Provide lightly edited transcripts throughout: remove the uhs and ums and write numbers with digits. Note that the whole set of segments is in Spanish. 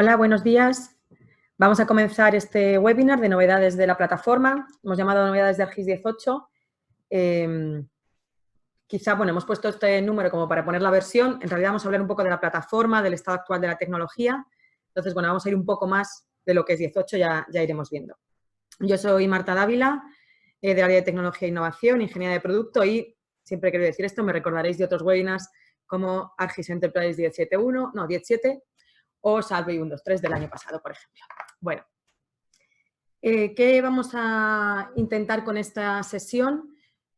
Hola, buenos días. Vamos a comenzar este webinar de novedades de la plataforma. Hemos llamado novedades de ArcGIS 18. Quizá, hemos puesto este número como para poner la versión. En realidad vamos a hablar un poco de la plataforma, del estado actual de la tecnología. Entonces, vamos a ir un poco más de lo que es 18, ya iremos viendo. Yo soy Marta Dávila, del área de tecnología e innovación, ingeniería de producto, y siempre quiero decir esto, me recordaréis de otros webinars como ArcGIS Enterprise 17 o Salve 123 del año pasado, por ejemplo. Bueno, ¿qué vamos a intentar con esta sesión?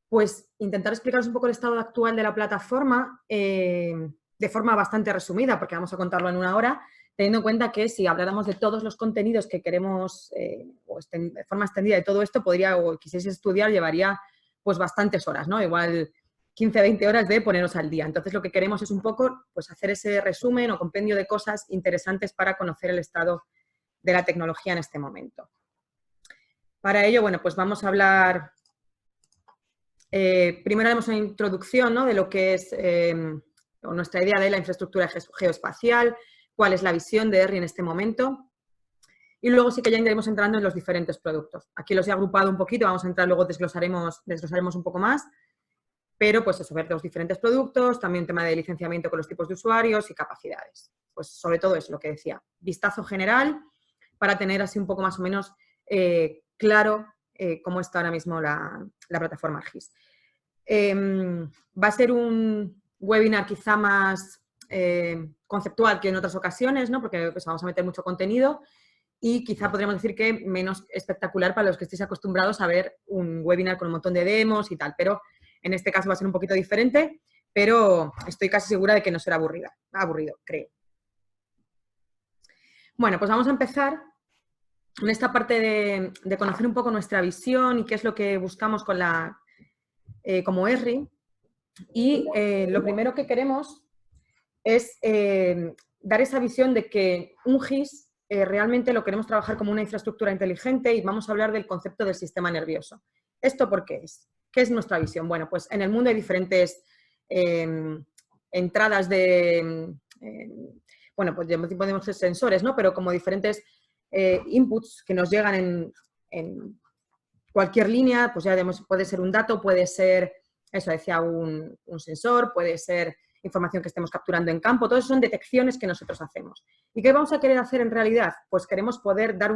Pues intentar explicaros un poco el estado actual de la plataforma de forma bastante resumida, porque vamos a contarlo en una hora, teniendo en cuenta que si habláramos de todos los contenidos que queremos, de forma extendida de todo esto, podría, o quisiese estudiar, llevaría pues bastantes horas, ¿no? Igual 15, 20 horas de ponernos al día. Entonces, lo que queremos es un poco pues, hacer ese resumen o compendio de cosas interesantes para conocer el estado de la tecnología en este momento. Para ello, pues vamos a hablar, primero haremos una introducción, ¿no?, de lo que es nuestra idea de la infraestructura geoespacial, cuál es la visión de ERRI en este momento, y luego sí que ya iremos entrando en los diferentes productos. Aquí los he agrupado un poquito, vamos a entrar, luego desglosaremos un poco más, pero pues eso, ver los diferentes productos, también tema de licenciamiento con los tipos de usuarios y capacidades. Pues sobre todo eso, lo que decía, vistazo general para tener así un poco más o menos claro cómo está ahora mismo la plataforma ArcGIS. Va a ser un webinar quizá más conceptual que en otras ocasiones, ¿no?, porque pues, vamos a meter mucho contenido y quizá podríamos decir que menos espectacular para los que estéis acostumbrados a ver un webinar con un montón de demos y tal, pero en este caso va a ser un poquito diferente, pero estoy casi segura de que no será aburrido, creo. Bueno, pues vamos a empezar en esta parte de conocer un poco nuestra visión y qué es lo que buscamos con como ERRI. Y lo primero que queremos es dar esa visión de que un GIS realmente lo queremos trabajar como una infraestructura inteligente, y vamos a hablar del concepto del sistema nervioso. ¿Esto por qué es? ¿Qué es nuestra visión? Bueno, pues en el mundo hay diferentes entradas de, pues ya podemos ser sensores, ¿no?, pero como diferentes inputs que nos llegan en cualquier línea, pues ya puede ser un dato, puede ser, eso decía, un sensor, puede ser información que estemos capturando en campo, todo eso son detecciones que nosotros hacemos. ¿Y qué vamos a querer hacer en realidad? Pues queremos poder dar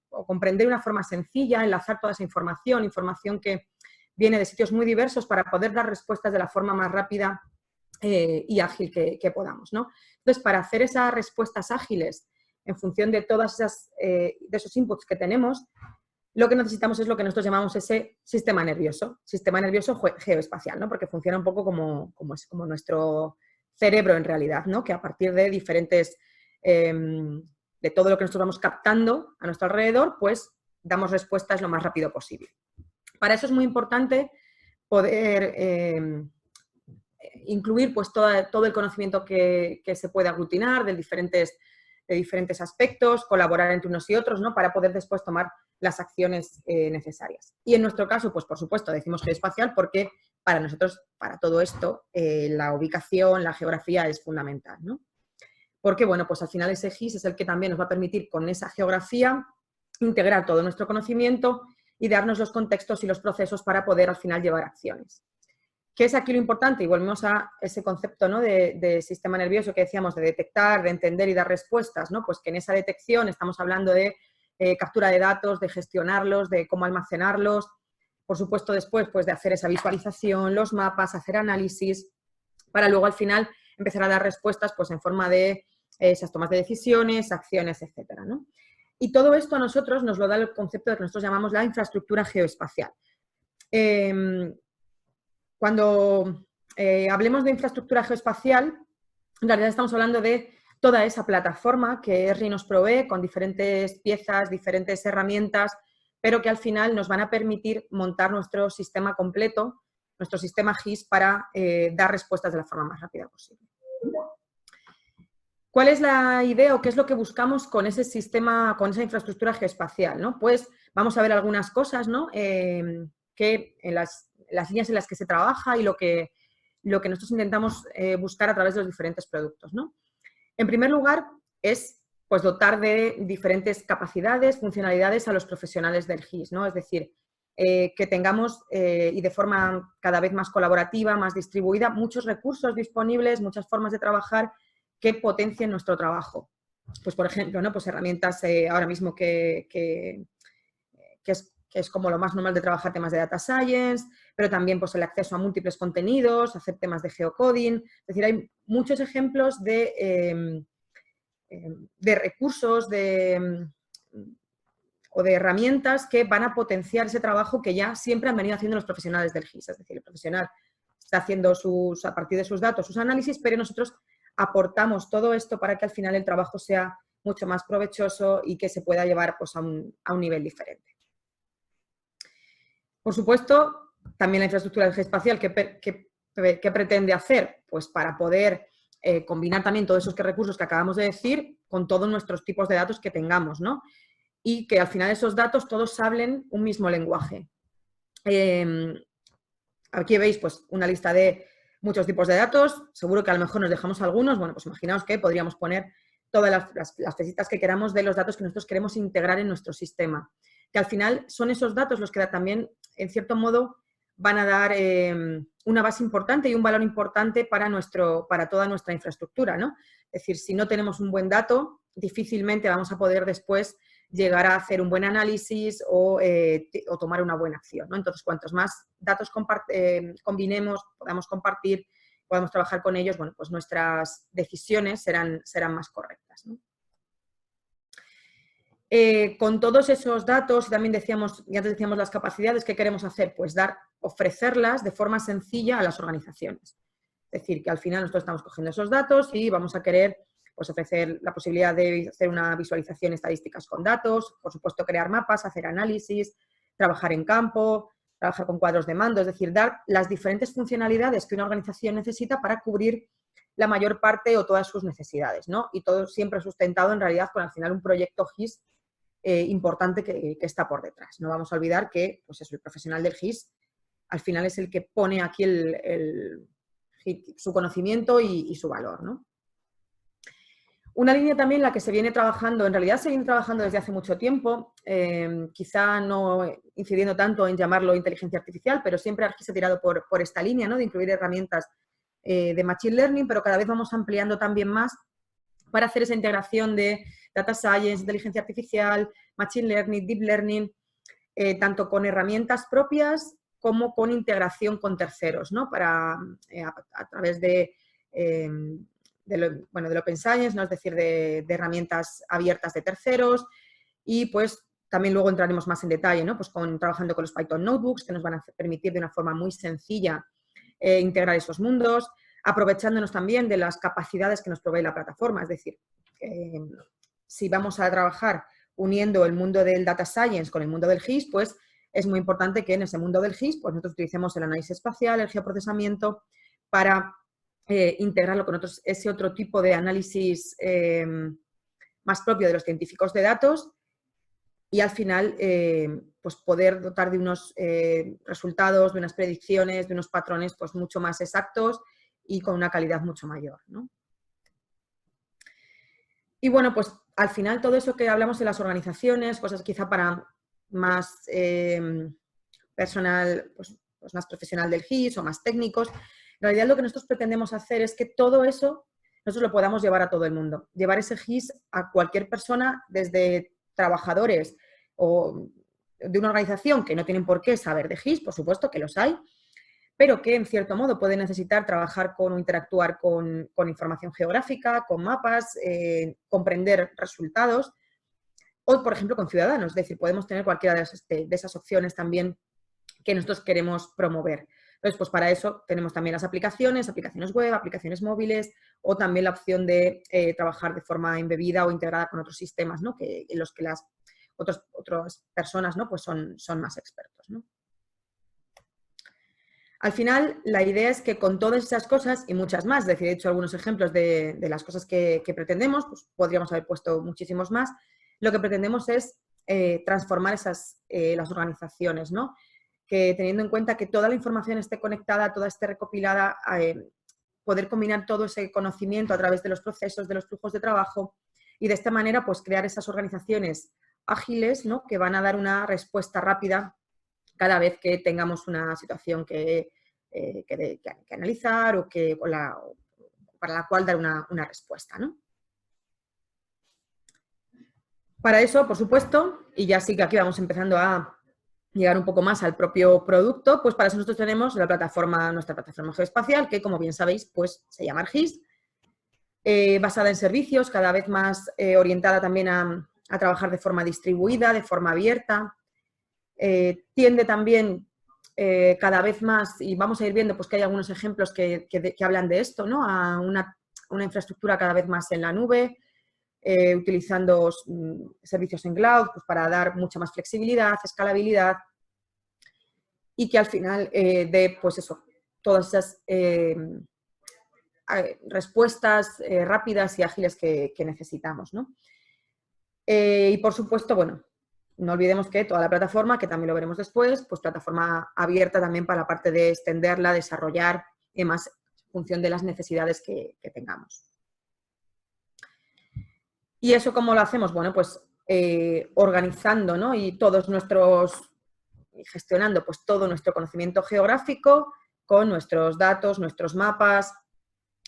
o comprender de una forma sencilla, enlazar toda esa información que viene de sitios muy diversos, para poder dar respuestas de la forma más rápida y ágil que podamos, ¿no? Entonces, para hacer esas respuestas ágiles en función de todas de esos inputs que tenemos, lo que necesitamos es lo que nosotros llamamos ese sistema nervioso geoespacial, ¿no?, porque funciona un poco como nuestro cerebro en realidad, ¿no?, que a partir de diferentes, de todo lo que nosotros vamos captando a nuestro alrededor, pues damos respuestas lo más rápido posible. Para eso es muy importante poder incluir pues todo el conocimiento que se puede aglutinar de diferentes aspectos, colaborar entre unos y otros, ¿no?, para poder después tomar las acciones necesarias. Y en nuestro caso, pues por supuesto, decimos geoespacial porque para nosotros, para todo esto, la ubicación, la geografía es fundamental, ¿no? Porque, pues al final ese GIS es el que también nos va a permitir con esa geografía integrar todo nuestro conocimiento y darnos los contextos y los procesos para poder al final llevar acciones. ¿Qué es aquí lo importante? Y volvemos a ese concepto, ¿no?, de sistema nervioso que decíamos, de detectar, de entender y dar respuestas, ¿no? Pues que en esa detección estamos hablando de captura de datos, de gestionarlos, de cómo almacenarlos, por supuesto después pues de hacer esa visualización, los mapas, hacer análisis, para luego al final empezar a dar respuestas pues en forma de esas tomas de decisiones, acciones, etcétera, ¿no? Y todo esto a nosotros nos lo da el concepto de que nosotros llamamos la infraestructura geoespacial. Cuando hablemos de infraestructura geoespacial, en realidad estamos hablando de toda esa plataforma que ERRI nos provee con diferentes piezas, diferentes herramientas, pero que al final nos van a permitir montar nuestro sistema completo, nuestro sistema GIS, para dar respuestas de la forma más rápida posible. ¿Cuál es la idea o qué es lo que buscamos con ese sistema, con esa infraestructura geoespacial, ¿no? Pues vamos a ver algunas cosas, ¿no?, que en las líneas en las que se trabaja y lo que nosotros intentamos buscar a través de los diferentes productos, ¿no? En primer lugar, es pues dotar de diferentes capacidades, funcionalidades a los profesionales del GIS, ¿no? Es decir, que tengamos, y de forma cada vez más colaborativa, más distribuida, muchos recursos disponibles, muchas formas de trabajar que potencien nuestro trabajo. Pues, por ejemplo, ¿no? Pues herramientas ahora mismo que es como lo más normal de trabajar temas de data science, pero también pues, el acceso a múltiples contenidos, hacer temas de geocoding. Es decir, hay muchos ejemplos de recursos o de herramientas que van a potenciar ese trabajo que ya siempre han venido haciendo los profesionales del GIS. Es decir, el profesional está haciendo a partir de sus datos, sus análisis, pero nosotros aportamos todo esto para que al final el trabajo sea mucho más provechoso y que se pueda llevar pues, a un nivel diferente. Por supuesto, también la infraestructura del geoespacial, ¿qué pretende hacer? Pues para poder combinar también todos esos recursos que acabamos de decir con todos nuestros tipos de datos que tengamos, ¿no? Y que al final esos datos todos hablen un mismo lenguaje. Aquí veis pues, una lista de muchos tipos de datos, seguro que a lo mejor nos dejamos algunos, bueno, pues imaginaos que podríamos poner todas las flechitas que queramos de los datos que nosotros queremos integrar en nuestro sistema, que al final son esos datos los que también, en cierto modo, van a dar una base importante y un valor importante para toda nuestra infraestructura, ¿no? Es decir, si no tenemos un buen dato, difícilmente vamos a poder después llegar a hacer un buen análisis o tomar una buena acción, ¿no? Entonces, cuantos más datos combinemos, podamos compartir, podamos trabajar con ellos, bueno, pues nuestras decisiones serán más correctas, ¿no? Con todos esos datos, también ya decíamos las capacidades que queremos hacer, pues ofrecerlas de forma sencilla a las organizaciones. Es decir, que al final nosotros estamos cogiendo esos datos y vamos a querer pues, ofrecer la posibilidad de hacer una visualización estadísticas con datos, por supuesto crear mapas, hacer análisis, trabajar en campo, trabajar con cuadros de mando, es decir, dar las diferentes funcionalidades que una organización necesita para cubrir la mayor parte o todas sus necesidades, ¿no? Y todo siempre sustentado en realidad con al final un proyecto GIS importante que está por detrás. No vamos a olvidar que pues eso, el profesional del GIS al final es el que pone aquí su conocimiento y su valor, ¿no? Una línea también en la que se viene trabajando, en realidad se viene trabajando desde hace mucho tiempo, quizá no incidiendo tanto en llamarlo inteligencia artificial, pero siempre ArcGIS se ha tirado por esta línea, ¿no? De incluir herramientas de Machine Learning, pero cada vez vamos ampliando también más para hacer esa integración de Data Science, inteligencia artificial, Machine Learning, Deep Learning, tanto con herramientas propias como con integración con terceros, ¿no? A través del Open Science, ¿no? Es decir, de herramientas abiertas de terceros y pues también luego entraremos más en detalle, ¿no? Pues trabajando con los Python Notebooks que nos van a permitir de una forma muy sencilla integrar esos mundos, aprovechándonos también de las capacidades que nos provee la plataforma, es decir, si vamos a trabajar uniendo el mundo del Data Science con el mundo del GIS, pues es muy importante que en ese mundo del GIS pues nosotros utilicemos el análisis espacial, el geoprocesamiento, para integrarlo con ese otro tipo de análisis más propio de los científicos de datos y al final pues poder dotar de unos resultados, de unas predicciones, de unos patrones pues mucho más exactos y con una calidad mucho mayor, ¿no? Y bueno, pues al final todo eso que hablamos de las organizaciones, cosas quizá para más personal, pues más profesional del GIS o más técnicos, en realidad lo que nosotros pretendemos hacer es que todo eso nosotros lo podamos llevar a todo el mundo. Llevar ese GIS a cualquier persona, desde trabajadores o de una organización que no tienen por qué saber de GIS, por supuesto que los hay, pero que en cierto modo pueden necesitar trabajar con o interactuar con información geográfica, con mapas, comprender resultados, o por ejemplo con ciudadanos, es decir, podemos tener cualquiera de esas opciones también que nosotros queremos promover. Entonces, pues para eso tenemos también las aplicaciones web, aplicaciones móviles o también la opción de trabajar de forma embebida o integrada con otros sistemas, ¿no? En los que las otras personas, ¿no? Pues son más expertos, ¿no? Al final, la idea es que con todas esas cosas y muchas más, es decir, he hecho algunos ejemplos de las cosas que pretendemos, pues podríamos haber puesto muchísimos más, lo que pretendemos es transformar las organizaciones, ¿no? Que teniendo en cuenta que toda la información esté conectada, toda esté recopilada, poder combinar todo ese conocimiento a través de los procesos, de los flujos de trabajo, y de esta manera pues crear esas organizaciones ágiles, ¿no? Que van a dar una respuesta rápida cada vez que tengamos una situación que analizar o para la cual dar una respuesta, ¿no? Para eso, por supuesto, y ya sí que aquí vamos empezando a llegar un poco más al propio producto, pues para eso nosotros tenemos nuestra plataforma geoespacial, que como bien sabéis, pues se llama ArcGIS, basada en servicios, cada vez más orientada también a trabajar de forma distribuida, de forma abierta. Tiende también cada vez más, y vamos a ir viendo pues, que hay algunos ejemplos que hablan de esto, ¿no? A una infraestructura cada vez más en la nube, utilizando servicios en cloud pues, para dar mucha más flexibilidad, escalabilidad y que al final dé pues eso, todas esas respuestas rápidas y ágiles que necesitamos, ¿no? Y por supuesto, bueno, no olvidemos que toda la plataforma, que también lo veremos después, pues plataforma abierta también para la parte de extenderla, desarrollar y más en función de las necesidades que tengamos. ¿Y eso cómo lo hacemos? Bueno, pues organizando, ¿no? Y gestionando pues todo nuestro conocimiento geográfico con nuestros datos, nuestros mapas,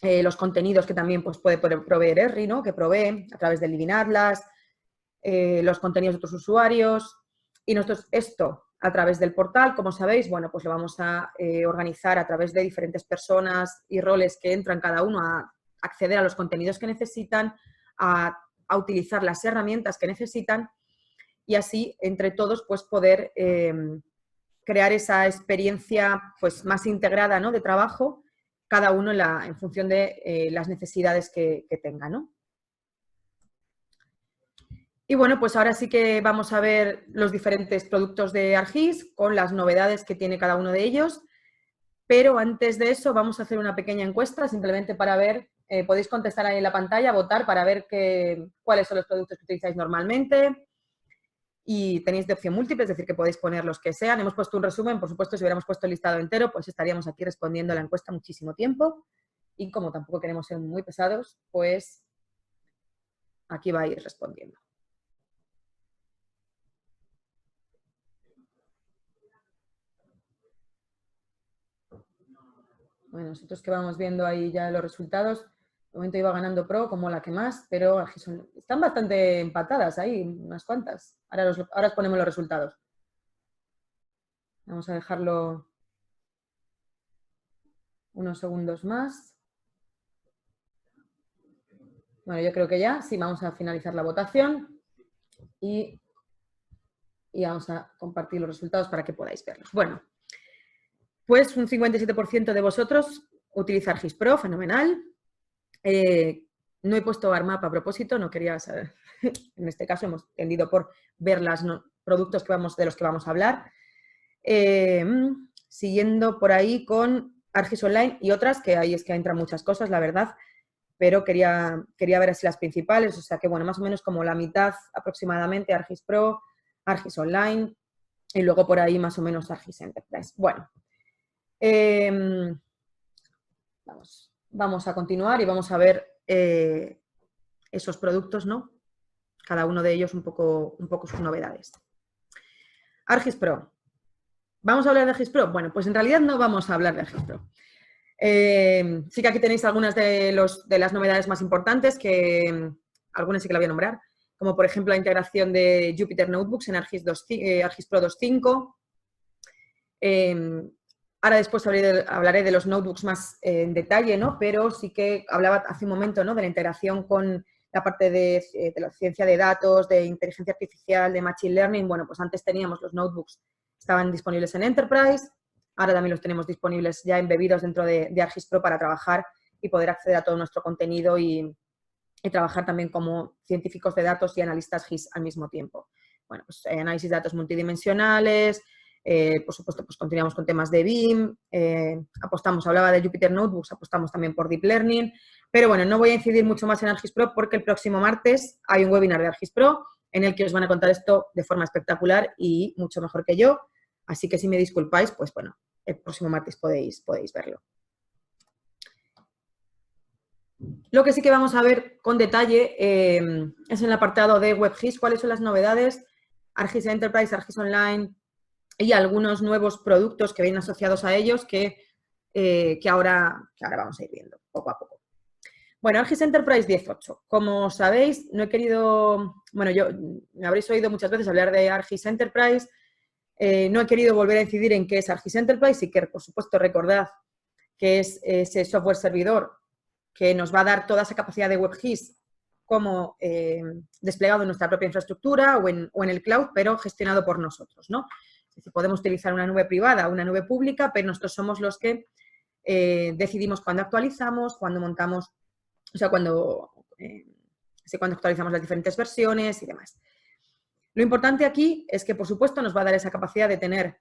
los contenidos que también pues, puede proveer ERRI, ¿no? Que provee a través de Living Atlas, los contenidos de otros usuarios. Y nosotros esto a través del portal, como sabéis, bueno, pues lo vamos a organizar a través de diferentes personas y roles que entran cada uno a acceder a los contenidos que necesitan, a utilizar las herramientas que necesitan y así entre todos pues poder crear esa experiencia pues más integrada, ¿no? De trabajo, cada uno en función de las necesidades que tenga, ¿no? Y bueno, pues ahora sí que vamos a ver los diferentes productos de ArcGIS con las novedades que tiene cada uno de ellos, pero antes de eso vamos a hacer una pequeña encuesta simplemente para ver, podéis contestar ahí en la pantalla, votar para ver cuáles son los productos que utilizáis normalmente y tenéis de opción múltiple, es decir, que podéis poner los que sean. Hemos puesto un resumen, por supuesto, si hubiéramos puesto el listado entero, pues estaríamos aquí respondiendo a la encuesta muchísimo tiempo y como tampoco queremos ser muy pesados, pues aquí va a ir respondiendo. Bueno, nosotros que vamos viendo ahí ya los resultados, de momento iba ganando Pro como la que más, pero están bastante empatadas ahí, unas cuantas. Ahora os ponemos los resultados. Vamos a dejarlo unos segundos más. Bueno, yo creo que ya, sí, vamos a finalizar la votación y vamos a compartir los resultados para que podáis verlos. Bueno, pues un 57% de vosotros utiliza ArcGIS Pro, fenomenal. No he puesto ArMap a propósito, no quería saber. En este caso hemos tendido por ver los productos de los que vamos a hablar. Siguiendo por ahí con ArcGIS Online y otras, que ahí es que entran muchas cosas, la verdad, pero quería ver así las principales, o sea que bueno, más o menos como la mitad aproximadamente ArcGIS Pro, ArcGIS Online y luego por ahí más o menos ArcGIS Enterprise. Bueno, vamos a continuar y vamos a ver esos productos, ¿no? Cada uno de ellos un poco sus novedades. ArcGIS Pro. ¿Vamos a hablar de ArcGIS Pro? Bueno, pues en realidad no vamos a hablar de ArcGIS Pro. Sí que aquí tenéis algunas de las novedades más importantes, que algunas sí que la voy a nombrar, como por ejemplo la integración de Jupyter Notebooks en ArcGIS Pro 2.5. Ahora después hablaré de los notebooks más en detalle, ¿no? Pero sí que hablaba hace un momento, ¿no? De la integración con la parte de la ciencia de datos, de inteligencia artificial, de machine learning. Bueno, pues antes teníamos los notebooks, estaban disponibles en Enterprise, ahora también los tenemos disponibles ya embebidos dentro de ArcGIS Pro para trabajar y poder acceder a todo nuestro contenido y trabajar también como científicos de datos y analistas GIS al mismo tiempo. Bueno, pues análisis de datos multidimensionales, por supuesto, pues continuamos con temas de BIM, hablaba de Jupyter Notebooks, apostamos también por Deep Learning, pero bueno, no voy a incidir mucho más en ArcGIS Pro porque el próximo martes hay un webinar de ArcGIS Pro en el que os van a contar esto de forma espectacular y mucho mejor que yo, así que si me disculpáis, pues bueno, el próximo martes podéis verlo. Lo que sí que vamos a ver con detalle es en el apartado de WebGIS cuáles son las novedades, ArcGIS Enterprise, ArcGIS Online y algunos nuevos productos que vienen asociados a ellos que ahora vamos a ir viendo poco a poco. Bueno, ArcGIS Enterprise 18. Como sabéis, no he querido, bueno, me habréis oído muchas veces hablar de ArcGIS Enterprise, no he querido volver a incidir en qué es ArcGIS Enterprise y que, por supuesto, recordad que es ese software servidor que nos va a dar toda esa capacidad de WebGIS como desplegado en nuestra propia infraestructura o en el cloud, pero gestionado por nosotros, ¿no? Es decir, podemos utilizar una nube privada o una nube pública, pero nosotros somos los que decidimos cuándo actualizamos, cuándo montamos, o sea, cuándo actualizamos las diferentes versiones y demás. Lo importante aquí es que, por supuesto, nos va a dar esa capacidad de tener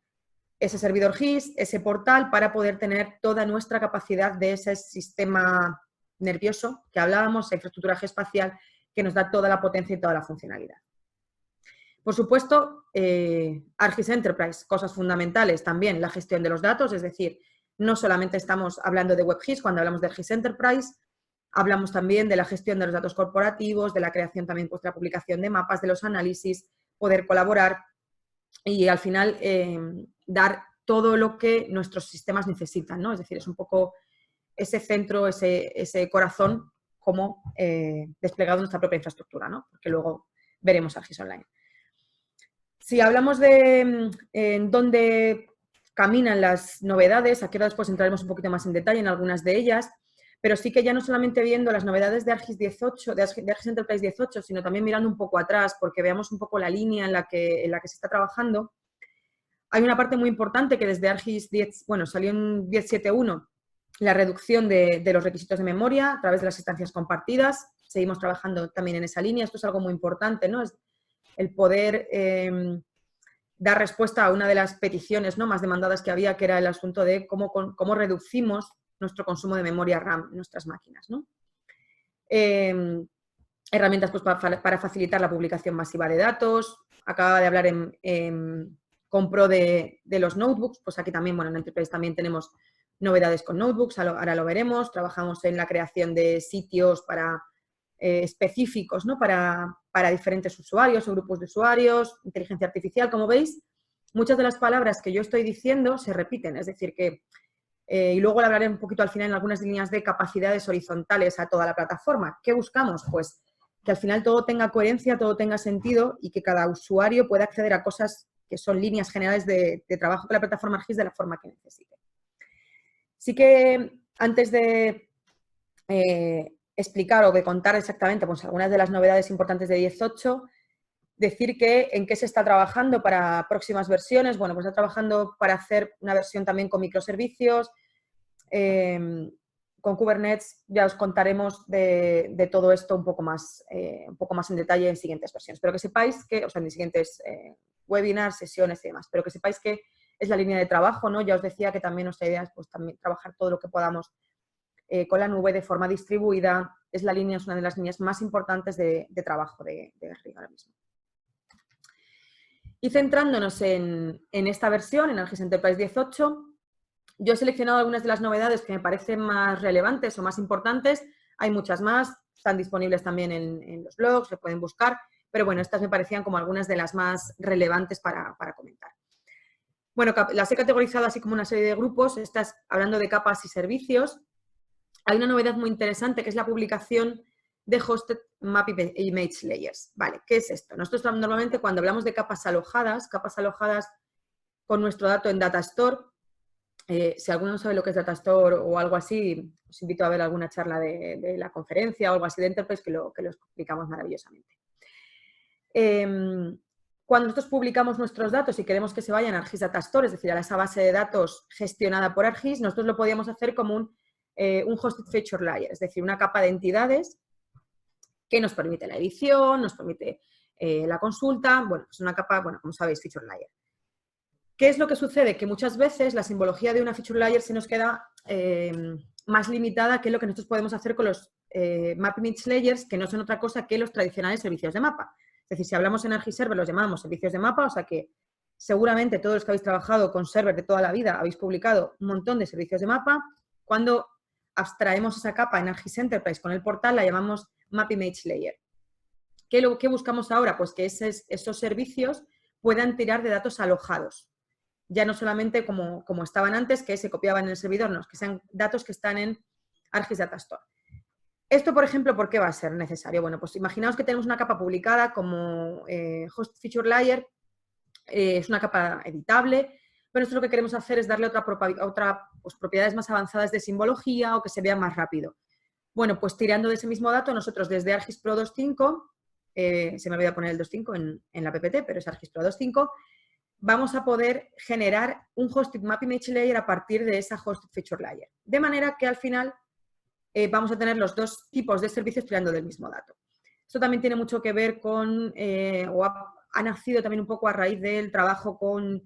ese servidor GIS, ese portal, para poder tener toda nuestra capacidad de ese sistema nervioso que hablábamos, esa infraestructura geoespacial que nos da toda la potencia y toda la funcionalidad. Por supuesto, ArcGIS Enterprise, cosas fundamentales también, la gestión de los datos, es decir, no solamente estamos hablando de WebGIS cuando hablamos de ArcGIS Enterprise, hablamos también de la gestión de los datos corporativos, de la creación también, pues, de la publicación de mapas, de los análisis, poder colaborar y al final dar todo lo que nuestros sistemas necesitan, ¿no? Es decir, es un poco ese centro, ese corazón como desplegado en nuestra propia infraestructura, ¿no? Porque luego veremos ArcGIS Online. Si hablamos de en dónde caminan las novedades, aquí ahora después entraremos un poquito más en detalle en algunas de ellas, pero sí que ya no solamente viendo las novedades de ArcGIS 18, de ArcGIS Enterprise 18, sino también mirando un poco atrás, porque veamos un poco la línea en la que se está trabajando. Hay una parte muy importante que desde ArcGIS 10, bueno, salió en 10.7.1, la reducción de los requisitos de memoria a través de las instancias compartidas. Seguimos trabajando también en esa línea. Esto es algo muy importante, ¿no? Es el poder dar respuesta a una de las peticiones, ¿no?, más demandadas que había, que era el asunto de cómo reducimos nuestro consumo de memoria RAM en nuestras máquinas, ¿no? Herramientas, pues, para facilitar la publicación masiva de datos. Acababa de hablar con Pro de los notebooks, pues aquí también, bueno, en Enterprise también tenemos novedades con notebooks, ahora lo veremos. Trabajamos en la creación de sitios específicos, ¿no?, para diferentes usuarios o grupos de usuarios, inteligencia artificial. Como veis, muchas de las palabras que yo estoy diciendo se repiten, es decir que, y luego le hablaré un poquito al final en algunas líneas de capacidades horizontales a toda la plataforma. ¿Qué buscamos? Pues que al final todo tenga coherencia, todo tenga sentido y que cada usuario pueda acceder a cosas que son líneas generales de trabajo con la plataforma ArcGIS de la forma que necesite. Sí que antes de explicar o de contar exactamente, pues, algunas de las novedades importantes de 18, decir que en qué se está trabajando para próximas versiones. Bueno, pues está trabajando para hacer una versión también con microservicios, con Kubernetes. Ya os contaremos de todo esto un poco más en detalle en siguientes versiones. Pero que sepáis que, o sea, en siguientes webinars, sesiones y demás, pero que sepáis que es la línea de trabajo, ¿no? Ya os decía que también nuestra idea es, pues, también trabajar todo lo que podamos con la nube de forma distribuida. Es una de las líneas más importantes de trabajo de RIG ahora mismo. Y centrándonos en esta versión, en ArcGIS Enterprise 18, yo he seleccionado algunas de las novedades que me parecen más relevantes o más importantes. Hay muchas más, están disponibles también en los blogs, se pueden buscar, pero bueno, estas me parecían como algunas de las más relevantes para comentar. Bueno, las he categorizado así como una serie de grupos, estas hablando de capas y servicios. Hay una novedad muy interesante que es la publicación de Hosted Map Image Layers. Vale, ¿qué es esto? Nosotros normalmente cuando hablamos de capas alojadas con nuestro dato en Datastore, si alguno no sabe lo que es Datastore o algo así, os invito a ver alguna charla de la conferencia o algo así de Enterprise que lo explicamos maravillosamente. Cuando nosotros publicamos nuestros datos y queremos que se vayan a ArcGIS Datastore, es decir, a esa base de datos gestionada por ArcGIS, nosotros lo podíamos hacer como un Hosted Feature Layer, es decir, una capa de entidades que nos permite la edición, nos permite la consulta. Bueno, es una capa, bueno, como sabéis, Feature Layer. ¿Qué es lo que sucede? Que muchas veces la simbología de una Feature Layer se nos queda más limitada que lo que nosotros podemos hacer con los Map Image Layers, que no son otra cosa que los tradicionales servicios de mapa. Es decir, si hablamos en ArcGIS Server los llamamos servicios de mapa, o sea que seguramente todos los que habéis trabajado con Server de toda la vida habéis publicado un montón de servicios de mapa. Cuando abstraemos esa capa en ArcGIS Enterprise con el portal, la llamamos Map Image Layer. ¿Qué buscamos ahora? Pues que esos servicios puedan tirar de datos alojados. Ya no solamente como estaban antes, que se copiaban en el servidor, no, que sean datos que están en ArcGIS Data Store. Esto, por ejemplo, ¿por qué va a ser necesario? Bueno, pues imaginaos que tenemos una capa publicada como Host Feature Layer, es una capa editable, pero nosotros lo que queremos hacer es darle otra pues, propiedades más avanzadas de simbología o que se vea más rápido. Bueno, pues tirando de ese mismo dato, nosotros desde ArcGIS Pro 2.5, se me olvidó poner el 2.5 en la PPT, pero es ArcGIS Pro 2.5, vamos a poder generar un Hosted Map Image Layer a partir de esa Hosted Feature Layer. De manera que al final vamos a tener los dos tipos de servicios tirando del mismo dato. Esto también tiene mucho que ver con, ha nacido también un poco a raíz del trabajo con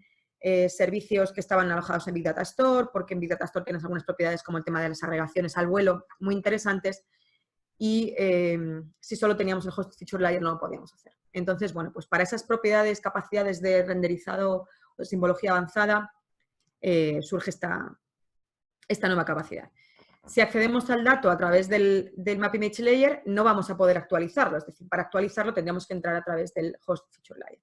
servicios que estaban alojados en Big Data Store, porque en Big Data Store tienes algunas propiedades como el tema de las agregaciones al vuelo muy interesantes y si solo teníamos el Hosted Feature Layer no lo podíamos hacer. Entonces, bueno, pues para esas propiedades, capacidades de renderizado o de simbología avanzada, surge esta nueva capacidad. Si accedemos al dato a través del Map Image Layer, no vamos a poder actualizarlo. Es decir, para actualizarlo tendríamos que entrar a través del Host Feature Layer.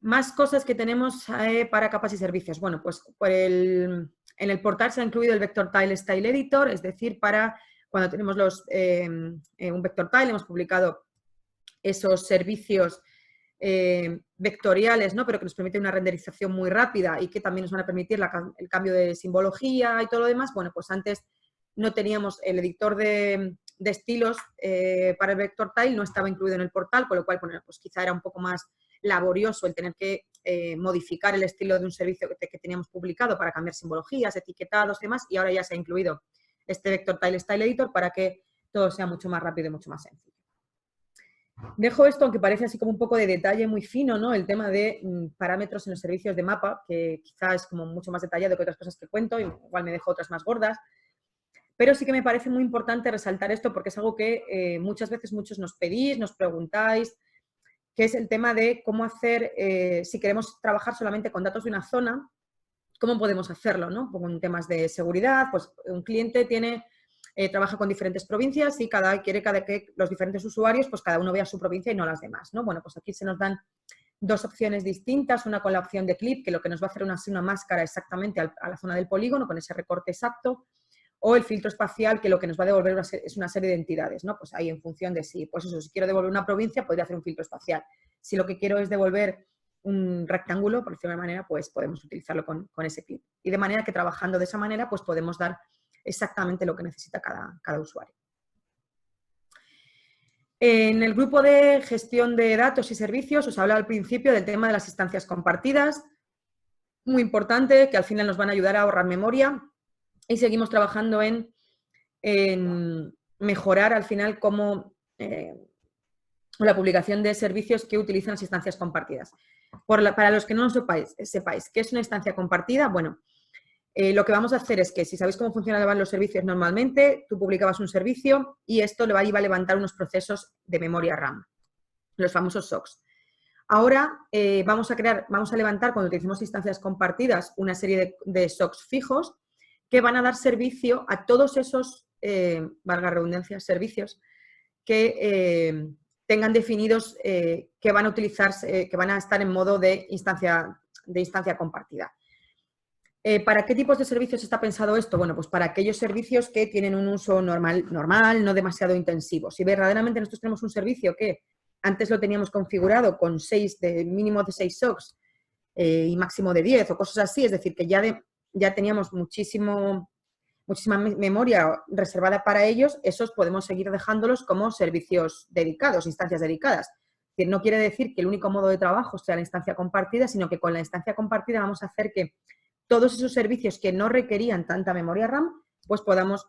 Más cosas que tenemos para capas y servicios. Bueno, pues en el portal se ha incluido el Vector Tile Style Editor, es decir, para cuando tenemos un Vector Tile, hemos publicado esos servicios vectoriales, ¿no? Pero que nos permite una renderización muy rápida y que también nos van a permitir el cambio de simbología y todo lo demás. Bueno, pues antes no teníamos el editor de estilos para el Vector Tile, no estaba incluido en el portal, con lo cual, bueno, pues quizá era un poco más laborioso el tener que modificar el estilo de un servicio que teníamos publicado para cambiar simbologías, etiquetados y demás, y ahora ya se ha incluido este Vector Tile Style Editor para que todo sea mucho más rápido y mucho más sencillo. Dejo esto, aunque parece así como un poco de detalle muy fino, ¿no? El tema de parámetros en los servicios de mapa, que quizás es como mucho más detallado que otras cosas que cuento, y igual me dejo otras más gordas, pero sí que me parece muy importante resaltar esto porque es algo que muchas veces muchos nos pedís, nos preguntáis, que es el tema de cómo hacer, si queremos trabajar solamente con datos de una zona, cómo podemos hacerlo, ¿no? Con temas de seguridad, pues un cliente trabaja con diferentes provincias y quiere que los diferentes usuarios, pues cada uno vea su provincia y no las demás, ¿no? Bueno, pues aquí se nos dan dos opciones distintas, una con la opción de clip, que lo que nos va a hacer es una máscara exactamente a la zona del polígono, con ese recorte exacto, o el filtro espacial, que lo que nos va a devolver es una serie de entidades, ¿no? Pues ahí en función de pues eso, si quiero devolver una provincia, podría hacer un filtro espacial. Si lo que quiero es devolver un rectángulo, por decirlo de una manera, pues podemos utilizarlo con ese clip. Y de manera que trabajando de esa manera, pues podemos dar exactamente lo que necesita cada usuario. En el grupo de gestión de datos y servicios os hablaba al principio del tema de las instancias compartidas, muy importante, que al final nos van a ayudar a ahorrar memoria y seguimos trabajando en mejorar al final la publicación de servicios que utilizan las instancias compartidas. Para los que no lo sepáis, ¿qué es una instancia compartida? Bueno, lo que vamos a hacer es que, si sabéis cómo funcionaban los servicios normalmente, tú publicabas un servicio y esto iba a levantar unos procesos de memoria RAM, los famosos SOCs. Ahora vamos a levantar, cuando utilicemos instancias compartidas, una serie de SOCs fijos que van a dar servicio a todos esos, valga redundancia, servicios que tengan definidos que van a utilizarse, que van a estar en modo de instancia compartida. ¿Para qué tipos de servicios está pensado esto? Bueno, pues para aquellos servicios que tienen un uso normal, no demasiado intensivo. Si verdaderamente nosotros tenemos un servicio que antes lo teníamos configurado con mínimo de 6 SOCs y máximo de 10 o cosas así, es decir, que ya teníamos muchísima memoria reservada para ellos, esos podemos seguir dejándolos como servicios dedicados, instancias dedicadas. Es decir, no quiere decir que el único modo de trabajo sea la instancia compartida, sino que con la instancia compartida vamos a hacer que todos esos servicios que no requerían tanta memoria RAM, pues podamos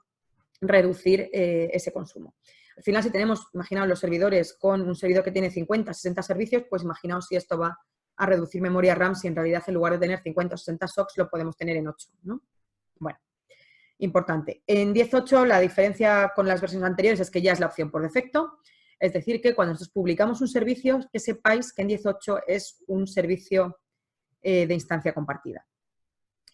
reducir ese consumo. Al final, si tenemos, imaginaos los servidores con un servidor que tiene 50, 60 servicios, pues imaginaos si esto va a reducir memoria RAM, si en realidad en lugar de tener 50 o 60 SOCs lo podemos tener en 8, ¿no? Bueno, importante. En 10.8 la diferencia con las versiones anteriores es que ya es la opción por defecto, es decir, que cuando nosotros publicamos un servicio, que sepáis que en 10.8 es un servicio de instancia compartida.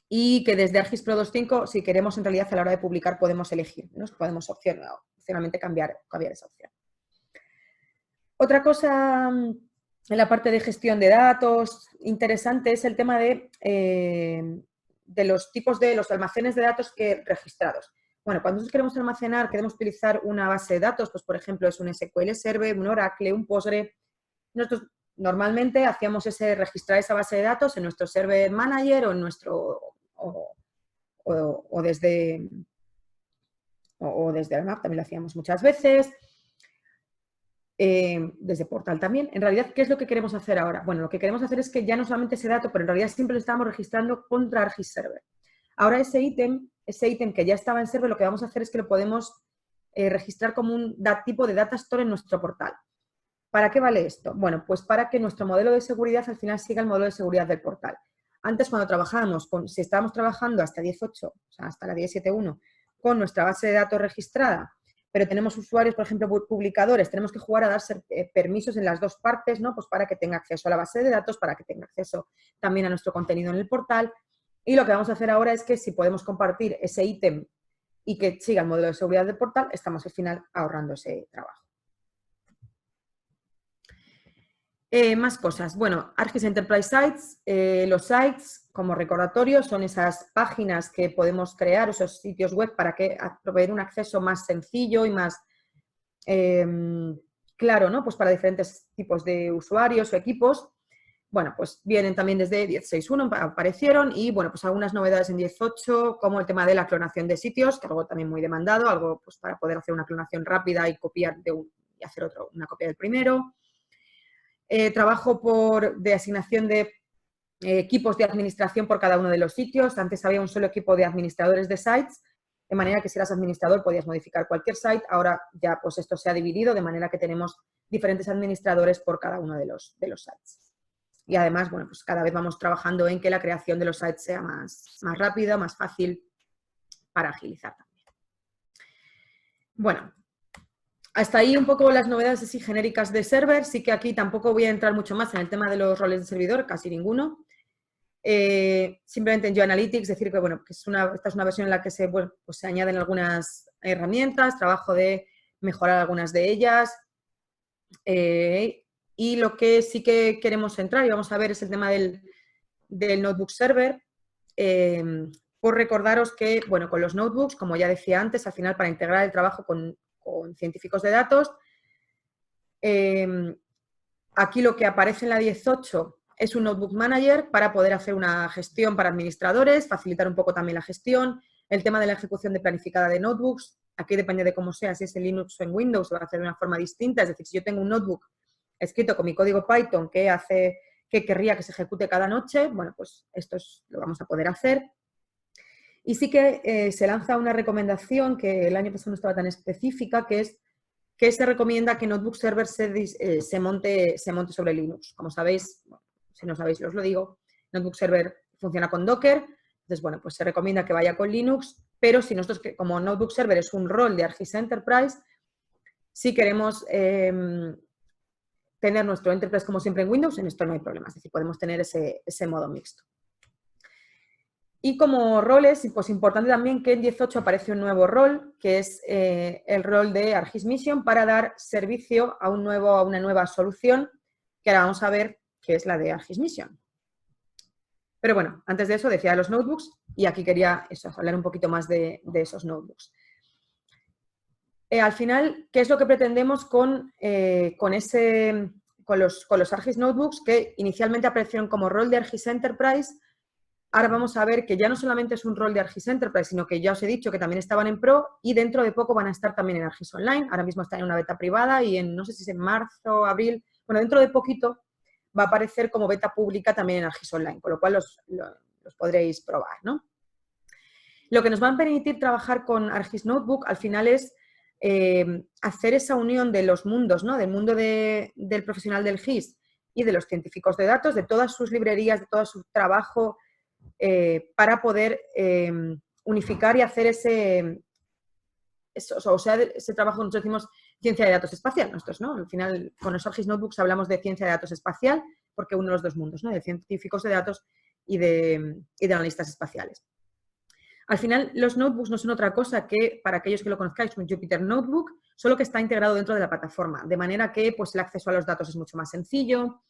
y que desde ArcGIS Pro 2.5, si queremos en realidad a la hora de publicar, podemos elegir, ¿no? Podemos opcionalmente cambiar esa opción. Otra cosa en la parte de gestión de datos interesante es el tema de los tipos de los almacenes de datos registrados. Bueno, cuando nosotros queremos almacenar, queremos utilizar una base de datos, pues por ejemplo es un SQL Server, un Oracle, un Postgre. Nosotros normalmente hacíamos registrar esa base de datos en nuestro Server Manager o en nuestro desde el Map, también lo hacíamos muchas veces. Desde Portal también. En realidad, ¿qué es lo que queremos hacer ahora? Bueno, lo que queremos hacer es que ya no solamente ese dato, pero en realidad siempre lo estábamos registrando contra ArcGIS Server. Ahora ese ítem que ya estaba en Server, lo que vamos a hacer es que lo podemos registrar como un tipo de data store en nuestro portal. ¿Para qué vale esto? Bueno, pues para que nuestro modelo de seguridad al final siga el modelo de seguridad del portal. Antes, cuando trabajábamos, si estábamos trabajando hasta 10.8, o sea, hasta la 10.7.1, con nuestra base de datos registrada, pero tenemos usuarios, por ejemplo, publicadores, tenemos que jugar a darse permisos en las dos partes, ¿no? Pues para que tenga acceso a la base de datos, para que tenga acceso también a nuestro contenido en el portal. Y lo que vamos a hacer ahora es que si podemos compartir ese ítem y que siga el modelo de seguridad del portal, estamos al final ahorrando ese trabajo. Más cosas. Bueno, ArcGIS Enterprise Sites, los sites como recordatorio son esas páginas que podemos crear, esos sitios web para proveer un acceso más sencillo y más claro, ¿no? Pues para diferentes tipos de usuarios o equipos. Bueno, pues vienen también desde 10.6.1, aparecieron, y bueno, pues algunas novedades en 10.8, como el tema de la clonación de sitios, que algo también muy demandado, algo pues para poder hacer una clonación rápida y copiar y hacer una copia del primero. Trabajo de asignación de equipos de administración por cada uno de los sitios. Antes había un solo equipo de administradores de sites, de manera que si eras administrador podías modificar cualquier site. Ahora ya pues esto se ha dividido, de manera que tenemos diferentes administradores por cada uno de los sites. Y además, bueno, pues cada vez vamos trabajando en que la creación de los sites sea más rápida, más fácil para agilizar también. Bueno, hasta ahí un poco las novedades así genéricas de server. Sí que aquí tampoco voy a entrar mucho más en el tema de los roles de servidor, casi ninguno. Simplemente en GeoAnalytics decir que, bueno, que esta es una versión en la que pues se añaden algunas herramientas, trabajo de mejorar algunas de ellas. Y lo que sí que queremos entrar y vamos a ver es el tema del Notebook Server. Por recordaros que, bueno, con los notebooks, como ya decía antes, al final para integrar el trabajo con científicos de datos, aquí lo que aparece en la 10.8 es un Notebook Manager para poder hacer una gestión para administradores, facilitar un poco también la gestión, el tema de la ejecución de planificada de notebooks. Aquí depende de cómo sea, si es en Linux o en Windows, va a hacer de una forma distinta. Es decir, si yo tengo un notebook escrito con mi código Python que querría que se ejecute cada noche, bueno, pues esto lo vamos a poder hacer. Y sí que se lanza una recomendación que el año pasado no estaba tan específica, que es que se recomienda que Notebook Server se monte sobre Linux. Como sabéis, bueno, si no sabéis, os lo digo, Notebook Server funciona con Docker, entonces, bueno, pues se recomienda que vaya con Linux, pero si nosotros, como Notebook Server es un rol de ArcGIS Enterprise, si queremos tener nuestro Enterprise como siempre en Windows, en esto no hay problema, es decir, podemos tener ese modo mixto. Y como roles, pues importante también que en 10.8 aparece un nuevo rol, que es el rol de ArcGIS Mission para dar servicio a una nueva solución, que ahora vamos a ver, que es la de ArcGIS Mission. Pero bueno, antes de eso decía los notebooks, y aquí quería hablar un poquito más de esos notebooks. Al final, ¿qué es lo que pretendemos con los ArcGIS Notebooks que inicialmente aparecieron como rol de ArcGIS Enterprise? Ahora vamos a ver que ya no solamente es un rol de ArcGIS Enterprise, sino que ya os he dicho que también estaban en Pro y dentro de poco van a estar también en ArcGIS Online. Ahora mismo están en una beta privada y no sé si es en marzo, abril, bueno, dentro de poquito va a aparecer como beta pública también en ArcGIS Online, con lo cual los podréis probar, ¿no? Lo que nos va a permitir trabajar con ArcGIS Notebook al final es hacer esa unión de los mundos, ¿no? Del mundo del profesional del GIS y de los científicos de datos, de todas sus librerías, de todo su trabajo, para poder unificar y hacer ese trabajo. Nosotros decimos ciencia de datos espacial, nosotros, ¿no? Al final, con los ArcGIS Notebooks hablamos de ciencia de datos espacial, porque uno de los dos mundos, ¿no? De científicos de datos de analistas espaciales. Al final, los notebooks no son otra cosa que, para aquellos que lo conozcáis, un Jupyter Notebook, solo que está integrado dentro de la plataforma, de manera que pues, el acceso a los datos es mucho más sencillo,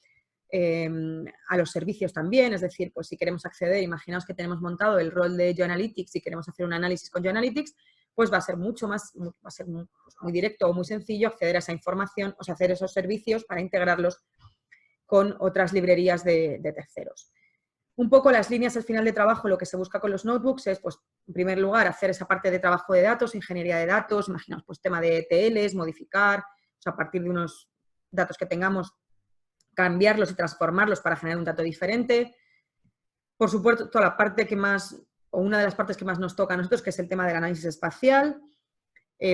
a los servicios también, es decir, pues si queremos acceder, imaginaos que tenemos montado el rol de GeoAnalytics y queremos hacer un análisis con GeoAnalytics, pues va a ser mucho más, va a ser muy directo o muy sencillo acceder a esa información, o sea, hacer esos servicios para integrarlos con otras librerías de terceros. Un poco las líneas al final de trabajo, lo que se busca con los notebooks es, pues, en primer lugar, hacer esa parte de trabajo de datos, ingeniería de datos, imaginaos, pues, tema de ETLs, modificar, o sea, a partir de unos datos que tengamos, cambiarlos y transformarlos para generar un dato diferente. Por supuesto, toda la parte que más, o una de las partes que más nos toca a nosotros, que es el tema del análisis espacial,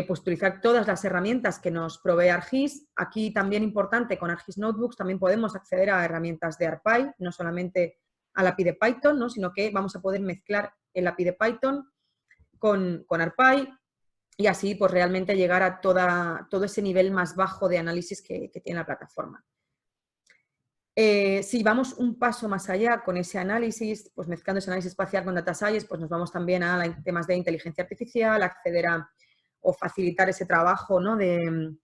pues utilizar todas las herramientas que nos provee ArcGIS. Aquí también importante, con ArcGIS Notebooks también podemos acceder a herramientas de ARPy, no solamente al API de Python, ¿no? Sino que vamos a poder mezclar el API de Python con ARPy y así pues realmente llegar a todo ese nivel más bajo de análisis que tiene la plataforma. Si vamos un paso más allá con ese análisis, pues mezclando ese análisis espacial con data science, pues nos vamos también a temas de inteligencia artificial, acceder a o facilitar ese trabajo, ¿no? de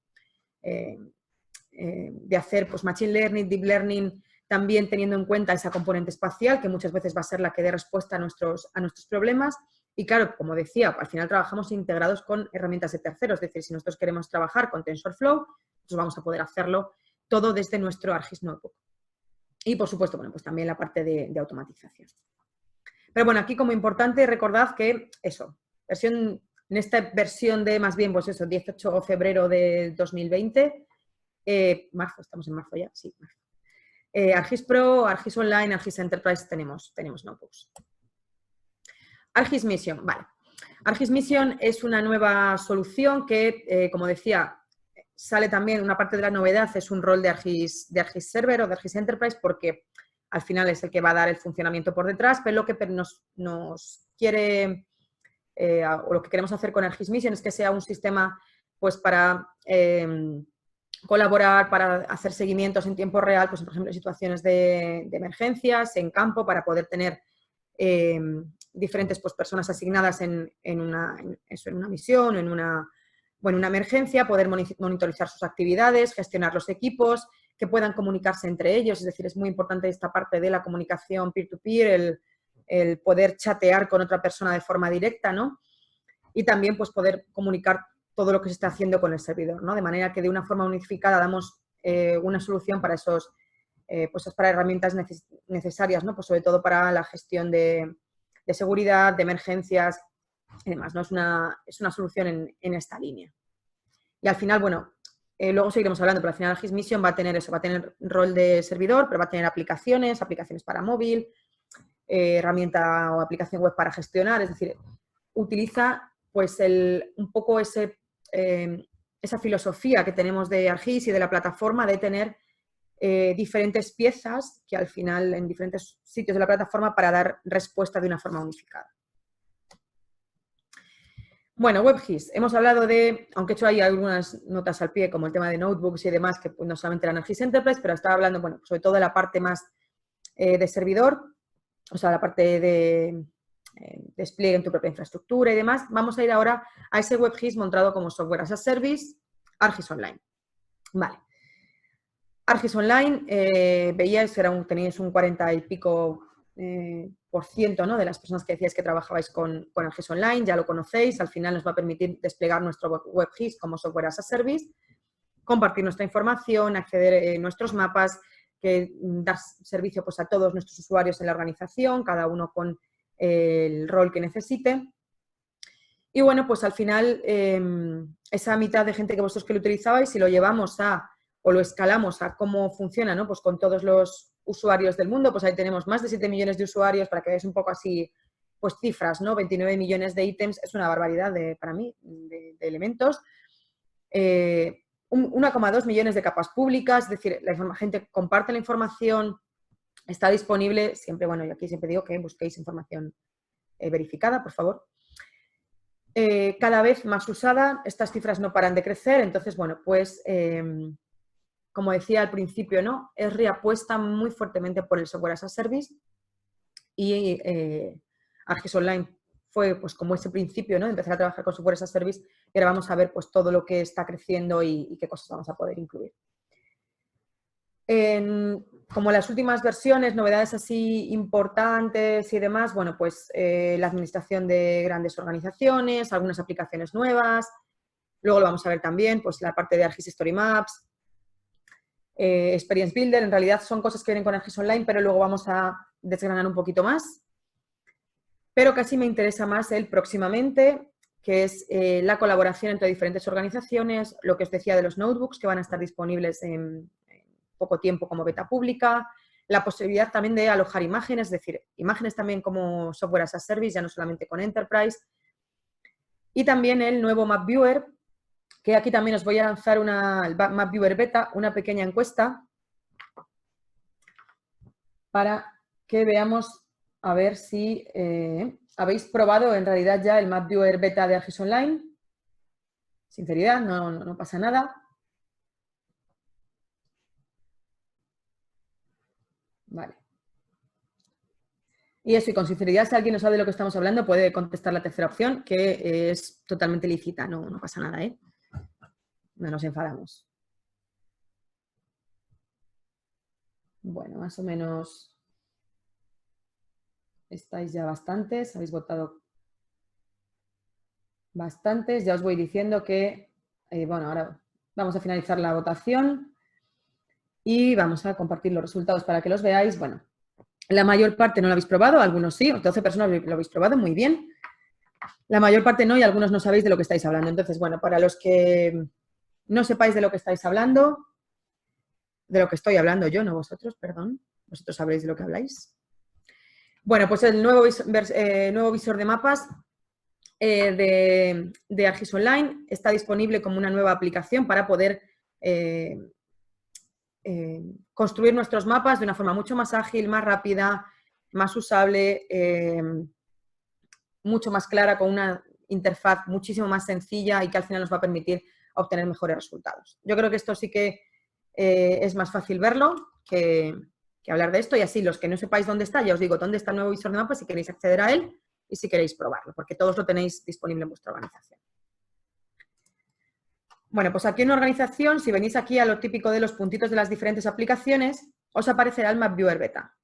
hacer pues, machine learning, deep learning, también teniendo en cuenta esa componente espacial, que muchas veces va a ser la que dé respuesta a nuestros problemas. Y claro, como decía, al final trabajamos integrados con herramientas de terceros, es decir, si nosotros queremos trabajar con TensorFlow, pues vamos a poder hacerlo todo desde nuestro ArcGIS Notebook. Y, por supuesto, bueno, pues también la parte de automatización. Pero bueno, aquí como importante, recordad que eso, en esta versión de más bien, pues eso, 18 de febrero de 2020, marzo, estamos en marzo ya, sí, marzo. ArcGIS Pro, ArcGIS Online, ArcGIS Enterprise tenemos notebooks. ArcGIS Mission, vale. ArcGIS Mission es una nueva solución que, como decía, sale también, una parte de la novedad es un rol de ArcGIS Server o de ArcGIS Enterprise porque al final es el que va a dar el funcionamiento por detrás, pero lo que nos quiere o lo que queremos hacer con ArcGIS Mission es que sea un sistema pues para colaborar, para hacer seguimientos en tiempo real, pues por ejemplo en situaciones de emergencias, en campo, para poder tener diferentes pues, personas asignadas en una misión o en una emergencia, poder monitorizar sus actividades, gestionar los equipos, que puedan comunicarse entre ellos, es decir, es muy importante esta parte de la comunicación peer-to-peer, el poder chatear con otra persona de forma directa, ¿no? Y también pues, poder comunicar todo lo que se está haciendo con el servidor, ¿no? De manera que de una forma unificada damos una solución para pues para herramientas necesarias, ¿no? Pues sobre todo para la gestión de seguridad, de emergencias y demás, ¿no? Es una solución en esta línea. Y al final, bueno, luego seguiremos hablando, pero al final ArcGIS Mission va a tener eso, va a tener rol de servidor, pero va a tener aplicaciones para móvil, herramienta o aplicación web para gestionar, es decir, utiliza pues un poco esa filosofía que tenemos de ArcGIS y de la plataforma de tener diferentes piezas que al final en diferentes sitios de la plataforma para dar respuesta de una forma unificada. Bueno, WebGIS. Hemos hablado de, aunque he hecho ahí algunas notas al pie, como el tema de notebooks y demás, que no solamente eran ArcGIS Enterprise, pero estaba hablando, bueno, sobre todo de la parte más de servidor, o sea, la parte de despliegue en tu propia infraestructura y demás. Vamos a ir ahora a ese WebGIS montado como software as a service, ArcGIS Online. Vale. ArcGIS Online, veíais, teníais un 40 y pico % ¿no? de las personas que decíais que trabajabais con ArcGIS Online, ya lo conocéis, al final nos va a permitir desplegar nuestro WebGIS como software as a service, compartir nuestra información, acceder a nuestros mapas, que dar servicio pues, a todos nuestros usuarios en la organización, cada uno con el rol que necesite. Y bueno, pues al final esa mitad de gente que vosotros que lo utilizabais, si lo llevamos o lo escalamos a cómo funciona, ¿no? Pues con todos los usuarios del mundo, pues ahí tenemos más de 7 millones de usuarios, para que veáis un poco así, pues cifras, ¿no? 29 millones de ítems, es una barbaridad para mí, de elementos. 1,2 millones de capas públicas, es decir, la gente comparte la información, está disponible, siempre, bueno, yo aquí siempre digo que busquéis información verificada, por favor. Cada vez más usada, estas cifras no paran de crecer, entonces, bueno, pues, como decía al principio, ¿no? Esri apuesta muy fuertemente por el software as a service y ArcGIS Online fue pues como ese principio, ¿no? Empezar a trabajar con Software as a Service y ahora vamos a ver pues todo lo que está creciendo y qué cosas vamos a poder incluir. Como las últimas versiones, novedades así importantes y demás, bueno, pues la administración de grandes organizaciones, algunas aplicaciones nuevas, luego lo vamos a ver también, pues la parte de ArcGIS Story Maps, Experience Builder, en realidad son cosas que vienen con ArcGIS Online, pero luego vamos a desgranar un poquito más. Pero casi me interesa más el próximamente, que es la colaboración entre diferentes organizaciones, lo que os decía de los notebooks que van a estar disponibles en poco tiempo como beta pública, la posibilidad también de alojar imágenes, es decir, imágenes también como Software as a Service, ya no solamente con Enterprise, y también el nuevo Map Viewer, que aquí también os voy a lanzar el Map Viewer Beta, una pequeña encuesta para que veamos a ver si habéis probado en realidad ya el Map Viewer Beta de ArcGIS Online. Sinceridad, no pasa nada. Vale. Y eso, y con sinceridad, si alguien no sabe de lo que estamos hablando, puede contestar la tercera opción, que es totalmente lícita, no pasa nada, ¿eh? No nos enfadamos. Bueno, más o menos estáis ya bastantes, habéis votado bastantes. Ya os voy diciendo que, bueno, ahora vamos a finalizar la votación y vamos a compartir los resultados para que los veáis. Bueno, la mayor parte no lo habéis probado, algunos sí, 12 personas lo habéis probado, muy bien. La mayor parte no y algunos no sabéis de lo que estáis hablando. Entonces, bueno, para los que no sepáis de lo que estáis hablando, de lo que estoy hablando yo, no vosotros, perdón, vosotros sabréis de lo que habláis. Bueno, pues el nuevo visor de mapas de ArcGIS Online está disponible como una nueva aplicación para poder construir nuestros mapas de una forma mucho más ágil, más rápida, más usable, mucho más clara, con una interfaz muchísimo más sencilla y que al final nos va a permitir obtener mejores resultados. Yo creo que esto sí que es más fácil verlo que hablar de esto, y así los que no sepáis dónde está, ya os digo dónde está el nuevo visor de mapas si queréis acceder a él y si queréis probarlo, porque todos lo tenéis disponible en vuestra organización. Bueno, pues aquí en una organización, si venís aquí a lo típico de los puntitos de las diferentes aplicaciones, os aparecerá el Map Viewer Beta.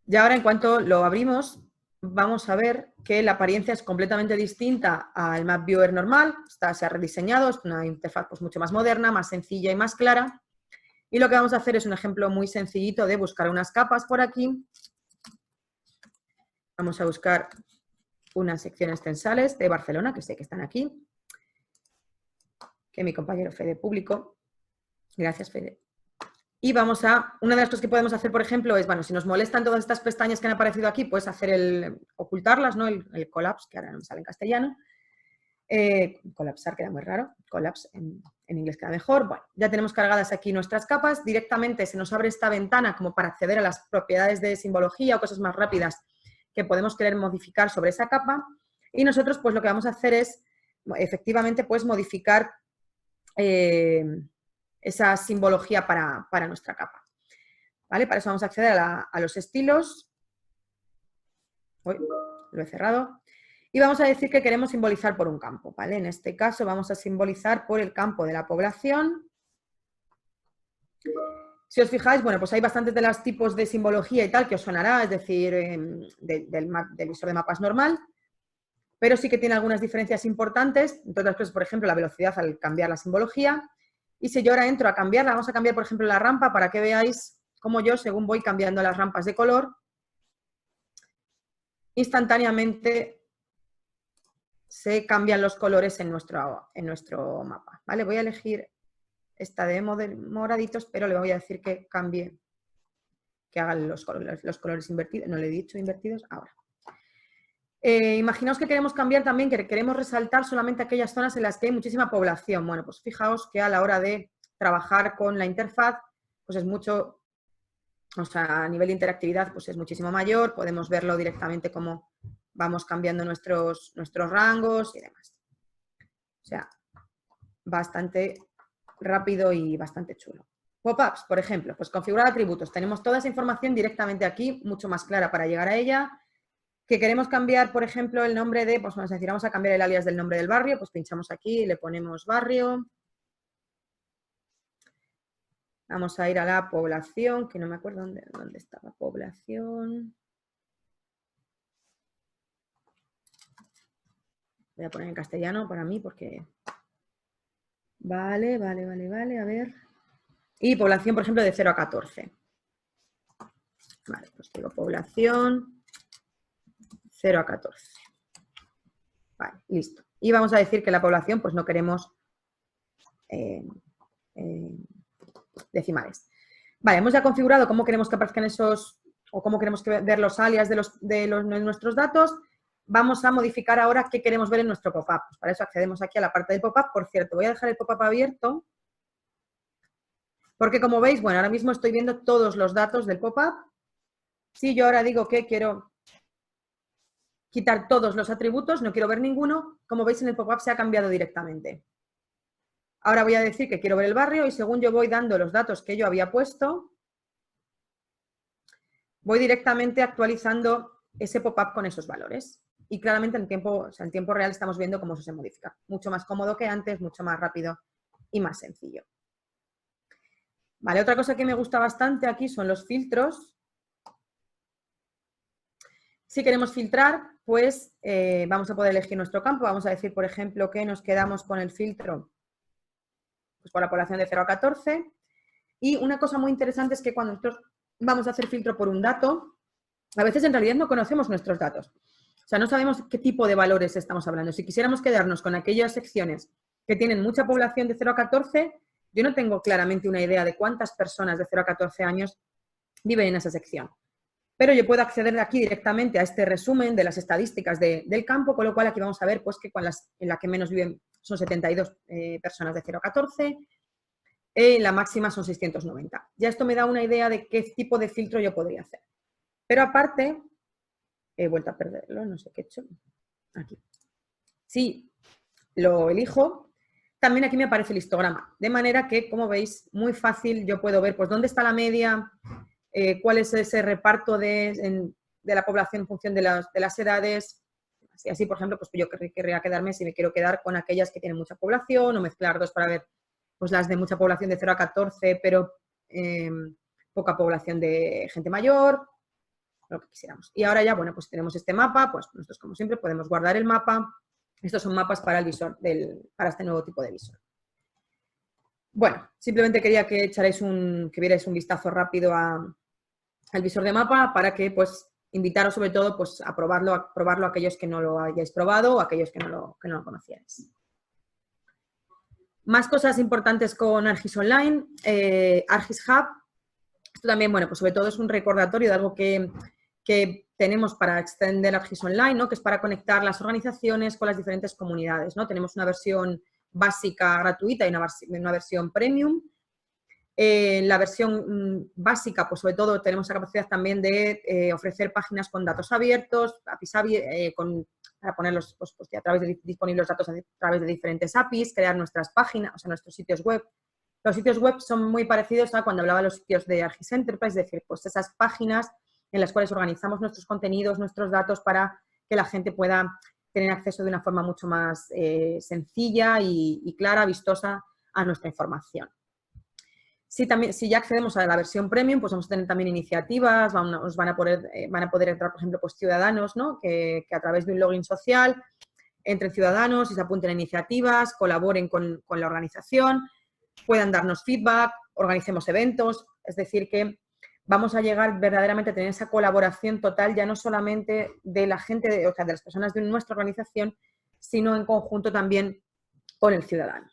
Y ahora, en cuanto lo abrimos, vamos a ver que la apariencia es completamente distinta al Map Viewer normal. Se ha rediseñado, es una interfaz pues, mucho más moderna, más sencilla y más clara. Y lo que vamos a hacer es un ejemplo muy sencillito de buscar unas capas por aquí. Vamos a buscar unas secciones censales de Barcelona, que sé que están aquí, que mi compañero Fede publicó. Gracias, Fede. Y vamos una de las cosas que podemos hacer, por ejemplo, es, bueno, si nos molestan todas estas pestañas que han aparecido aquí, pues ocultarlas, ¿no? El collapse, que ahora no me sale en castellano. Colapsar queda muy raro, collapse en inglés queda mejor. Bueno, ya tenemos cargadas aquí nuestras capas, directamente se nos abre esta ventana como para acceder a las propiedades de simbología o cosas más rápidas que podemos querer modificar sobre esa capa, y nosotros pues lo que vamos a hacer es efectivamente pues modificar esa simbología para nuestra capa. ¿Vale? Para eso vamos a acceder a los estilos. Uy, lo he cerrado. Y vamos a decir que queremos simbolizar por un campo, ¿vale? En este caso vamos a simbolizar por el campo de la población. Si os fijáis, bueno, pues hay bastantes de los tipos de simbología y tal que os sonará, es decir, del visor de mapas normal, pero sí que tiene algunas diferencias importantes, entre otras cosas, por ejemplo, la velocidad al cambiar la simbología. Y si yo ahora entro a cambiarla, vamos a cambiar, por ejemplo, la rampa para que veáis cómo yo, según voy cambiando las rampas de color, instantáneamente se cambian los colores en nuestro mapa, ¿vale? Voy a elegir esta de moraditos, pero le voy a decir que cambie, que hagan los colores invertidos. No le he dicho invertidos, ahora. Imaginaos que queremos cambiar también, que queremos resaltar solamente aquellas zonas en las que hay muchísima población. Bueno, pues fijaos que a la hora de trabajar con la interfaz, pues es mucho, o sea, a nivel de interactividad, pues es muchísimo mayor. Podemos verlo directamente como vamos cambiando nuestros rangos y demás. O sea, bastante rápido y bastante chulo. Pop-ups, por ejemplo, pues configurar atributos. Tenemos toda esa información directamente aquí, mucho más clara para llegar a ella. Que queremos cambiar, por ejemplo, el nombre de, pues vamos a decir, vamos a cambiar el alias del nombre del barrio, pues pinchamos aquí y le ponemos barrio. Vamos a ir a la población, que no me acuerdo dónde estaba población. Voy a poner en castellano para mí porque... Vale, a ver. Y población, por ejemplo, de 0 a 14. Vale, pues digo población 0 a 14. Vale, listo. Y vamos a decir que la población, pues no queremos decimales. Vale, hemos ya configurado cómo queremos que aparezcan esos, o cómo queremos ver los alias de nuestros datos. Vamos a modificar ahora qué queremos ver en nuestro pop-up. Pues para eso accedemos aquí a la parte de pop-up. Por cierto, voy a dejar el pop-up abierto, porque como veis, bueno, ahora mismo estoy viendo todos los datos del pop-up. Si yo ahora digo que quiero quitar todos los atributos, no quiero ver ninguno, como veis en el pop-up se ha cambiado directamente. Ahora voy a decir que quiero ver el barrio y según yo voy dando los datos que yo había puesto, voy directamente actualizando ese pop-up con esos valores. Y claramente en tiempo real estamos viendo cómo eso se modifica. Mucho más cómodo que antes, mucho más rápido y más sencillo. Vale, otra cosa que me gusta bastante aquí son los filtros. Si queremos filtrar, pues vamos a poder elegir nuestro campo. Vamos a decir, por ejemplo, que nos quedamos con el filtro pues, por la población de 0 a 14. Y una cosa muy interesante es que cuando nosotros vamos a hacer filtro por un dato, a veces en realidad no conocemos nuestros datos. O sea, no sabemos qué tipo de valores estamos hablando. Si quisiéramos quedarnos con aquellas secciones que tienen mucha población de 0 a 14, yo no tengo claramente una idea de cuántas personas de 0 a 14 años viven en esa sección. Pero yo puedo acceder aquí directamente a este resumen de las estadísticas del campo, con lo cual aquí vamos a ver pues, que en la que menos viven son 72 personas de 0 a 14, la máxima son 690. Ya esto me da una idea de qué tipo de filtro yo podría hacer. Pero aparte, he vuelto a perderlo, no sé qué he hecho. Aquí. Si lo elijo, también aquí me aparece el histograma. De manera que, como veis, muy fácil yo puedo ver pues dónde está la media, cuál es ese reparto de la población en función de las edades. Así, por ejemplo, pues yo querría quedarme, si me quiero quedar con aquellas que tienen mucha población, o mezclar dos para ver pues las de mucha población de 0 a 14, pero poca población de gente mayor, lo que quisiéramos. Y ahora ya, bueno, pues tenemos este mapa, pues nosotros como siempre podemos guardar el mapa. Estos son mapas para el visor, para este nuevo tipo de visor. Bueno, simplemente quería que vierais un vistazo rápido al visor de mapa para que, pues, invitaros sobre todo pues, a probarlo a aquellos que no lo hayáis probado o a aquellos que no lo conocierais. Más cosas importantes con ArcGIS Online. ArcGIS Hub. Esto también, bueno, pues sobre todo es un recordatorio de algo que tenemos para extender ArcGIS Online, ¿no? Que es para conectar las organizaciones con las diferentes comunidades, ¿no? Tenemos una versión básica gratuita y una versión premium. En la versión básica, pues sobre todo tenemos la capacidad también de ofrecer páginas con datos abiertos, APIs para ponerlos pues, a través de disponibles los datos a través de diferentes APIs, crear nuestras páginas, o sea, nuestros sitios web. Los sitios web son muy parecidos a cuando hablaba de los sitios de ArcGIS Enterprise, es decir, pues esas páginas en las cuales organizamos nuestros contenidos, nuestros datos para que la gente pueda tener acceso de una forma mucho más sencilla y clara, vistosa a nuestra información. Si ya accedemos a la versión premium, pues vamos a tener también iniciativas, van a poder entrar, por ejemplo, pues ciudadanos, ¿no? que a través de un login social entren ciudadanos y se apunten a iniciativas, colaboren con la organización, puedan darnos feedback, organicemos eventos, es decir, que vamos a llegar verdaderamente a tener esa colaboración total, ya no solamente de la gente, o sea, de las personas de nuestra organización, sino en conjunto también con el ciudadano.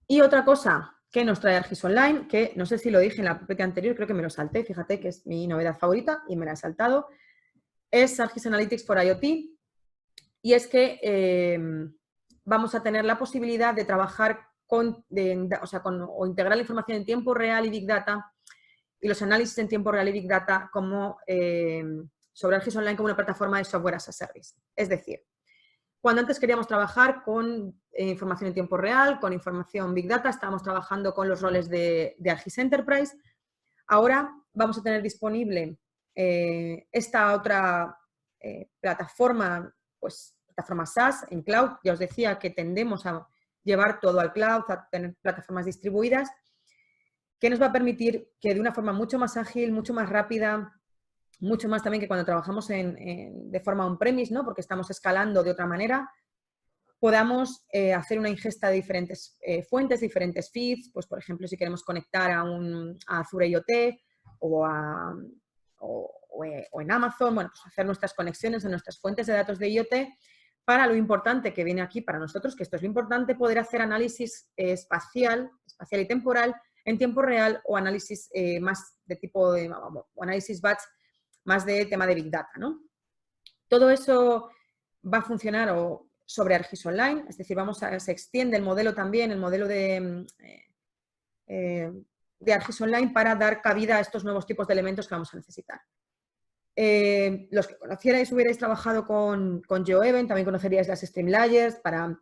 Y otra cosa que nos trae ArcGIS Online, que no sé si lo dije en la PPT anterior, creo que me lo salté, fíjate que es mi novedad favorita y me la he saltado, es ArcGIS Analytics for IoT, y es que vamos a tener la posibilidad de trabajar o integrar la información en tiempo real y Big Data y los análisis en tiempo real y Big Data sobre ArcGIS Online como una plataforma de software as a service. Es decir, Cuando antes queríamos trabajar con información en tiempo real, con información Big Data, estábamos trabajando con los roles de ArcGIS Enterprise. Ahora vamos a tener disponible esta otra plataforma, pues plataforma SaaS en cloud. Ya os decía que tendemos a llevar todo al cloud, a tener plataformas distribuidas, que nos va a permitir que de una forma mucho más ágil, mucho más rápida, mucho más también que cuando trabajamos de forma on-premise, ¿no? Porque estamos escalando de otra manera, podamos hacer una ingesta de diferentes fuentes, diferentes feeds, pues por ejemplo si queremos conectar a Azure IoT o en Amazon, bueno, pues hacer nuestras conexiones en nuestras fuentes de datos de IoT, para lo importante que viene aquí para nosotros, que esto es lo importante, poder hacer análisis espacial y temporal en tiempo real o análisis más de tipo o análisis batch, más de tema de Big Data, ¿no? Todo eso va a funcionar sobre ArcGIS Online, es decir, se extiende el modelo también, el modelo de ArcGIS Online para dar cabida a estos nuevos tipos de elementos que vamos a necesitar. Los que conocierais, hubierais trabajado con GeoEvent, también conoceríais las Stream Layers para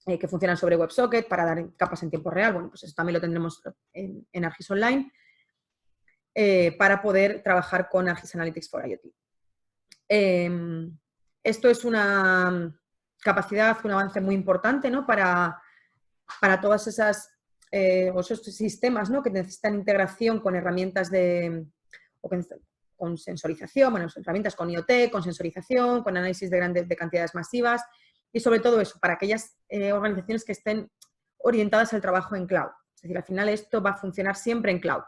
que funcionan sobre WebSocket, para dar capas en tiempo real. Bueno, pues eso también lo tendremos en ArcGIS Online para poder trabajar con ArcGIS Analytics for IoT. Esto es una capacidad, un avance muy importante, ¿no? para todas esos sistemas, ¿no? Que necesitan integración con herramientas con sensorización, bueno, herramientas con IoT, con sensorización, con análisis de cantidades masivas y sobre todo eso, para aquellas organizaciones que estén orientadas al trabajo en cloud. Es decir, al final esto va a funcionar siempre en cloud.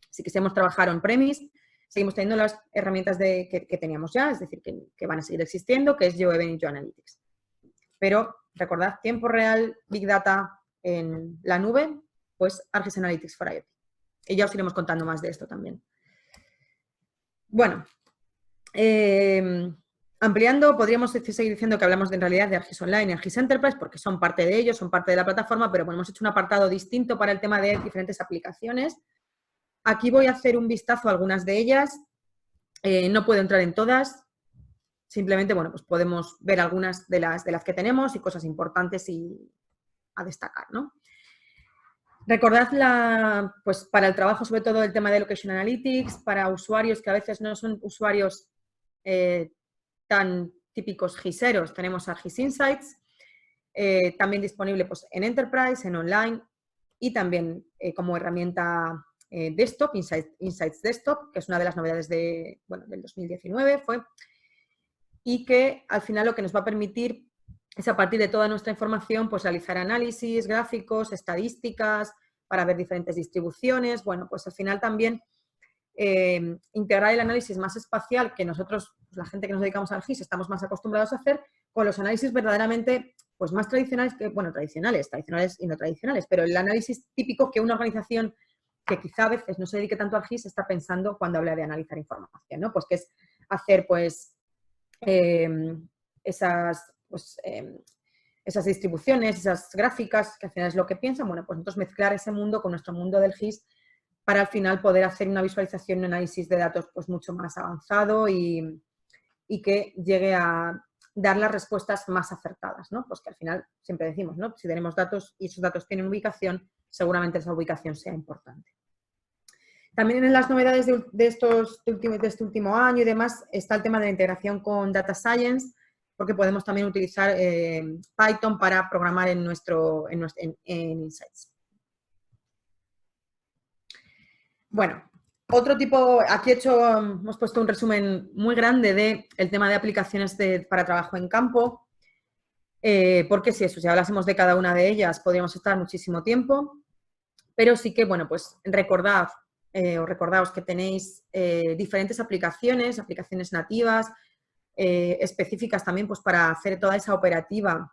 Si quisiéramos trabajar on-premise, seguimos teniendo las herramientas que teníamos ya, es decir, que van a seguir existiendo, que es GeoEvent y GeoAnalytics. Pero recordad, tiempo real, Big Data en la nube, pues ArcGIS Analytics for IoT. Y ya os iremos contando más de esto también. Bueno, ampliando, podríamos seguir diciendo que hablamos en realidad de ArcGIS Online y ArcGIS Enterprise, porque son parte de ellos, son parte de la plataforma, pero bueno, hemos hecho un apartado distinto para el tema de diferentes aplicaciones. Aquí voy a hacer un vistazo a algunas de ellas. No puedo entrar en todas. Simplemente, bueno, pues podemos ver algunas de las que tenemos y cosas importantes a destacar, ¿no? Recordad pues para el trabajo, sobre todo el tema de Location Analytics, para usuarios que a veces no son usuarios tan típicos GISeros, tenemos ArcGIS Insights, también disponible pues, en Enterprise, en Online y también como herramienta Desktop, Insights Desktop, que es una de las novedades del 2019 fue, y que al final lo que nos va a permitir es a partir de toda nuestra información pues realizar análisis, gráficos, estadísticas, para ver diferentes distribuciones. Bueno, pues al final también integrar el análisis más espacial que nosotros, pues, la gente que nos dedicamos al GIS, estamos más acostumbrados a hacer, con los análisis verdaderamente pues más tradicionales, tradicionales y no tradicionales, pero el análisis típico que una organización que quizá a veces no se dedique tanto al GIS está pensando cuando habla de analizar información, ¿no? Pues que es hacer pues esas distribuciones, esas gráficas, que al final es lo que piensan, bueno, pues nosotros mezclar ese mundo con nuestro mundo del GIS para al final poder hacer una visualización y un análisis de datos pues mucho más avanzado y que llegue a dar las respuestas más acertadas, ¿no? Pues que al final siempre decimos, ¿no? Si tenemos datos y esos datos tienen ubicación, seguramente esa ubicación sea importante. También en las novedades de este último año y demás está el tema de la integración con Data Science, porque podemos también utilizar Python para programar en Insights. Bueno, otro tipo, aquí hemos puesto un resumen muy grande del tema de aplicaciones para trabajo en campo, porque si hablásemos de cada una de ellas podríamos estar muchísimo tiempo, pero sí que, bueno, pues recordaos que tenéis diferentes aplicaciones nativas, específicas también pues para hacer toda esa operativa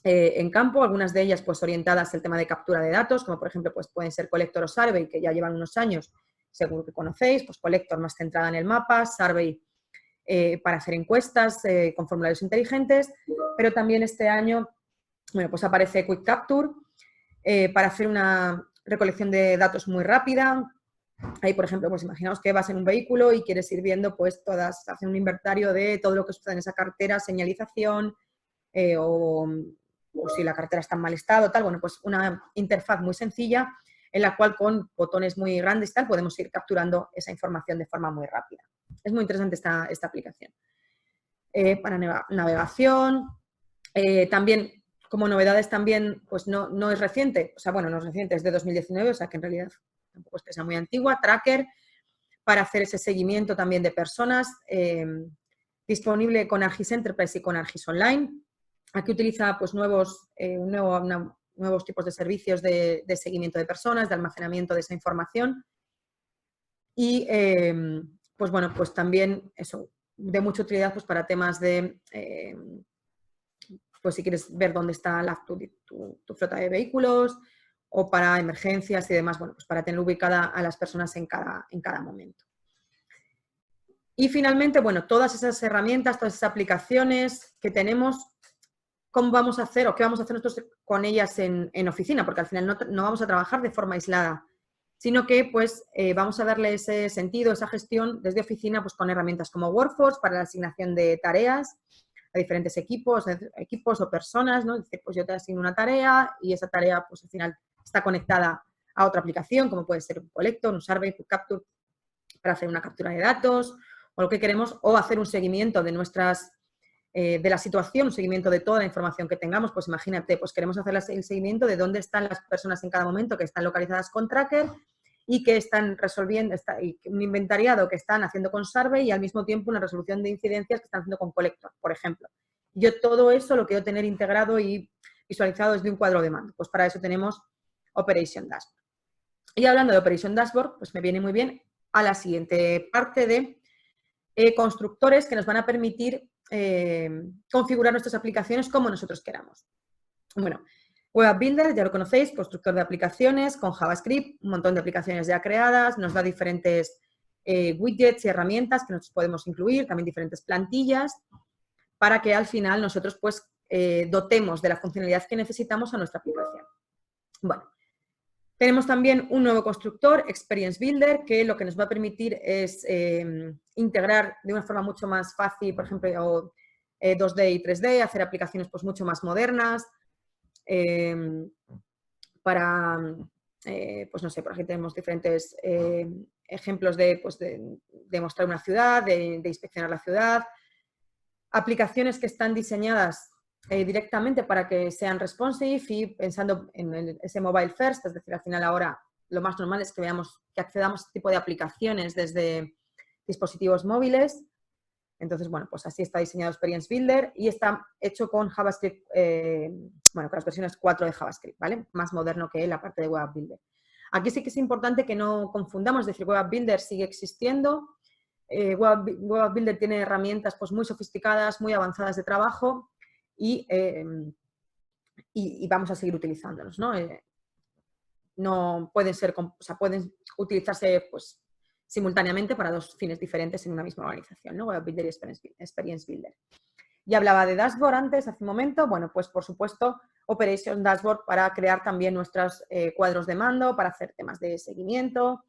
en campo, algunas de ellas pues orientadas al tema de captura de datos, como por ejemplo pues pueden ser Collector o Survey, que ya llevan unos años, seguro que conocéis, pues Collector más centrada en el mapa, Survey para hacer encuestas con formularios inteligentes, pero también este año, bueno, pues aparece Quick Capture para hacer una recolección de datos muy rápida. Ahí, por ejemplo, pues imaginaos que vas en un vehículo y quieres ir viendo pues hacer un inventario de todo lo que sucede en esa carretera, señalización, o si la carretera está en mal estado, tal, bueno, pues una interfaz muy sencilla en la cual con botones muy grandes tal podemos ir capturando esa información de forma muy rápida. Es muy interesante esta aplicación. Para navegación, también como novedades también, pues no es reciente, o sea, bueno, no es reciente, es de 2019, o sea que en realidad tampoco es que sea muy antigua, Tracker, para hacer ese seguimiento también de personas, disponible con ArcGIS Enterprise y con ArcGIS Online. Aquí utiliza pues nuevos tipos de servicios de seguimiento de personas, de almacenamiento de esa información y pues bueno, pues también eso, de mucha utilidad pues para temas de, pues si quieres ver dónde está tu flota de vehículos o para emergencias y demás, bueno, pues para tener ubicada a las personas en cada momento. Y finalmente, bueno, todas esas herramientas, todas esas aplicaciones que tenemos, ¿cómo vamos a hacer o qué vamos a hacer nosotros con ellas en oficina? Porque al final no vamos a trabajar de forma aislada, sino que pues vamos a darle ese sentido, esa gestión desde oficina pues con herramientas como Workforce para la asignación de tareas a diferentes equipos o personas, ¿no? Dice, pues yo te asigno una tarea y esa tarea pues al final está conectada a otra aplicación, como puede ser un Collector, un Survey, un Capture, para hacer una captura de datos o lo que queremos, o hacer un seguimiento de la situación, un seguimiento de toda la información que tengamos. Pues imagínate, pues queremos hacer el seguimiento de dónde están las personas en cada momento que están localizadas con Tracker y que están resolviendo, un inventariado que están haciendo con Survey y al mismo tiempo una resolución de incidencias que están haciendo con Collector, por ejemplo. Yo todo eso lo quiero tener integrado y visualizado desde un cuadro de mando. Pues para eso tenemos Operation Dashboard. Y hablando de Operation Dashboard, pues me viene muy bien a la siguiente parte de constructores que nos van a permitir configurar nuestras aplicaciones como nosotros queramos. Bueno, Web App Builder, ya lo conocéis, constructor de aplicaciones con JavaScript, un montón de aplicaciones ya creadas, nos da diferentes widgets y herramientas que nosotros podemos incluir, también diferentes plantillas, para que al final nosotros pues dotemos de la funcionalidad que necesitamos a nuestra aplicación. Bueno, tenemos también un nuevo constructor, Experience Builder, que lo que nos va a permitir es integrar de una forma mucho más fácil, por ejemplo, 2D y 3D, hacer aplicaciones pues mucho más modernas, pues no sé, por aquí tenemos diferentes ejemplos de mostrar una ciudad, de inspeccionar la ciudad, aplicaciones que están diseñadas directamente para que sean responsive y pensando en ese mobile first, es decir, al final ahora lo más normal es que accedamos a este tipo de aplicaciones desde dispositivos móviles. Entonces, bueno, pues así está diseñado Experience Builder y está hecho con JavaScript, con las versiones 4 de JavaScript, ¿vale? Más moderno que la parte de Web App Builder. Aquí sí que es importante que no confundamos, es decir, Web App Builder sigue existiendo. Web App Builder tiene herramientas pues, muy sofisticadas, muy avanzadas de trabajo y vamos a seguir utilizándolos, ¿no? No pueden ser, pueden utilizarse pues, simultáneamente para dos fines diferentes en una misma organización, ¿no? Web Builder y Experience Builder. Ya hablaba de Dashboard antes, hace un momento. Bueno, pues por supuesto, Operation Dashboard para crear también nuestros cuadros de mando, para hacer temas de seguimiento,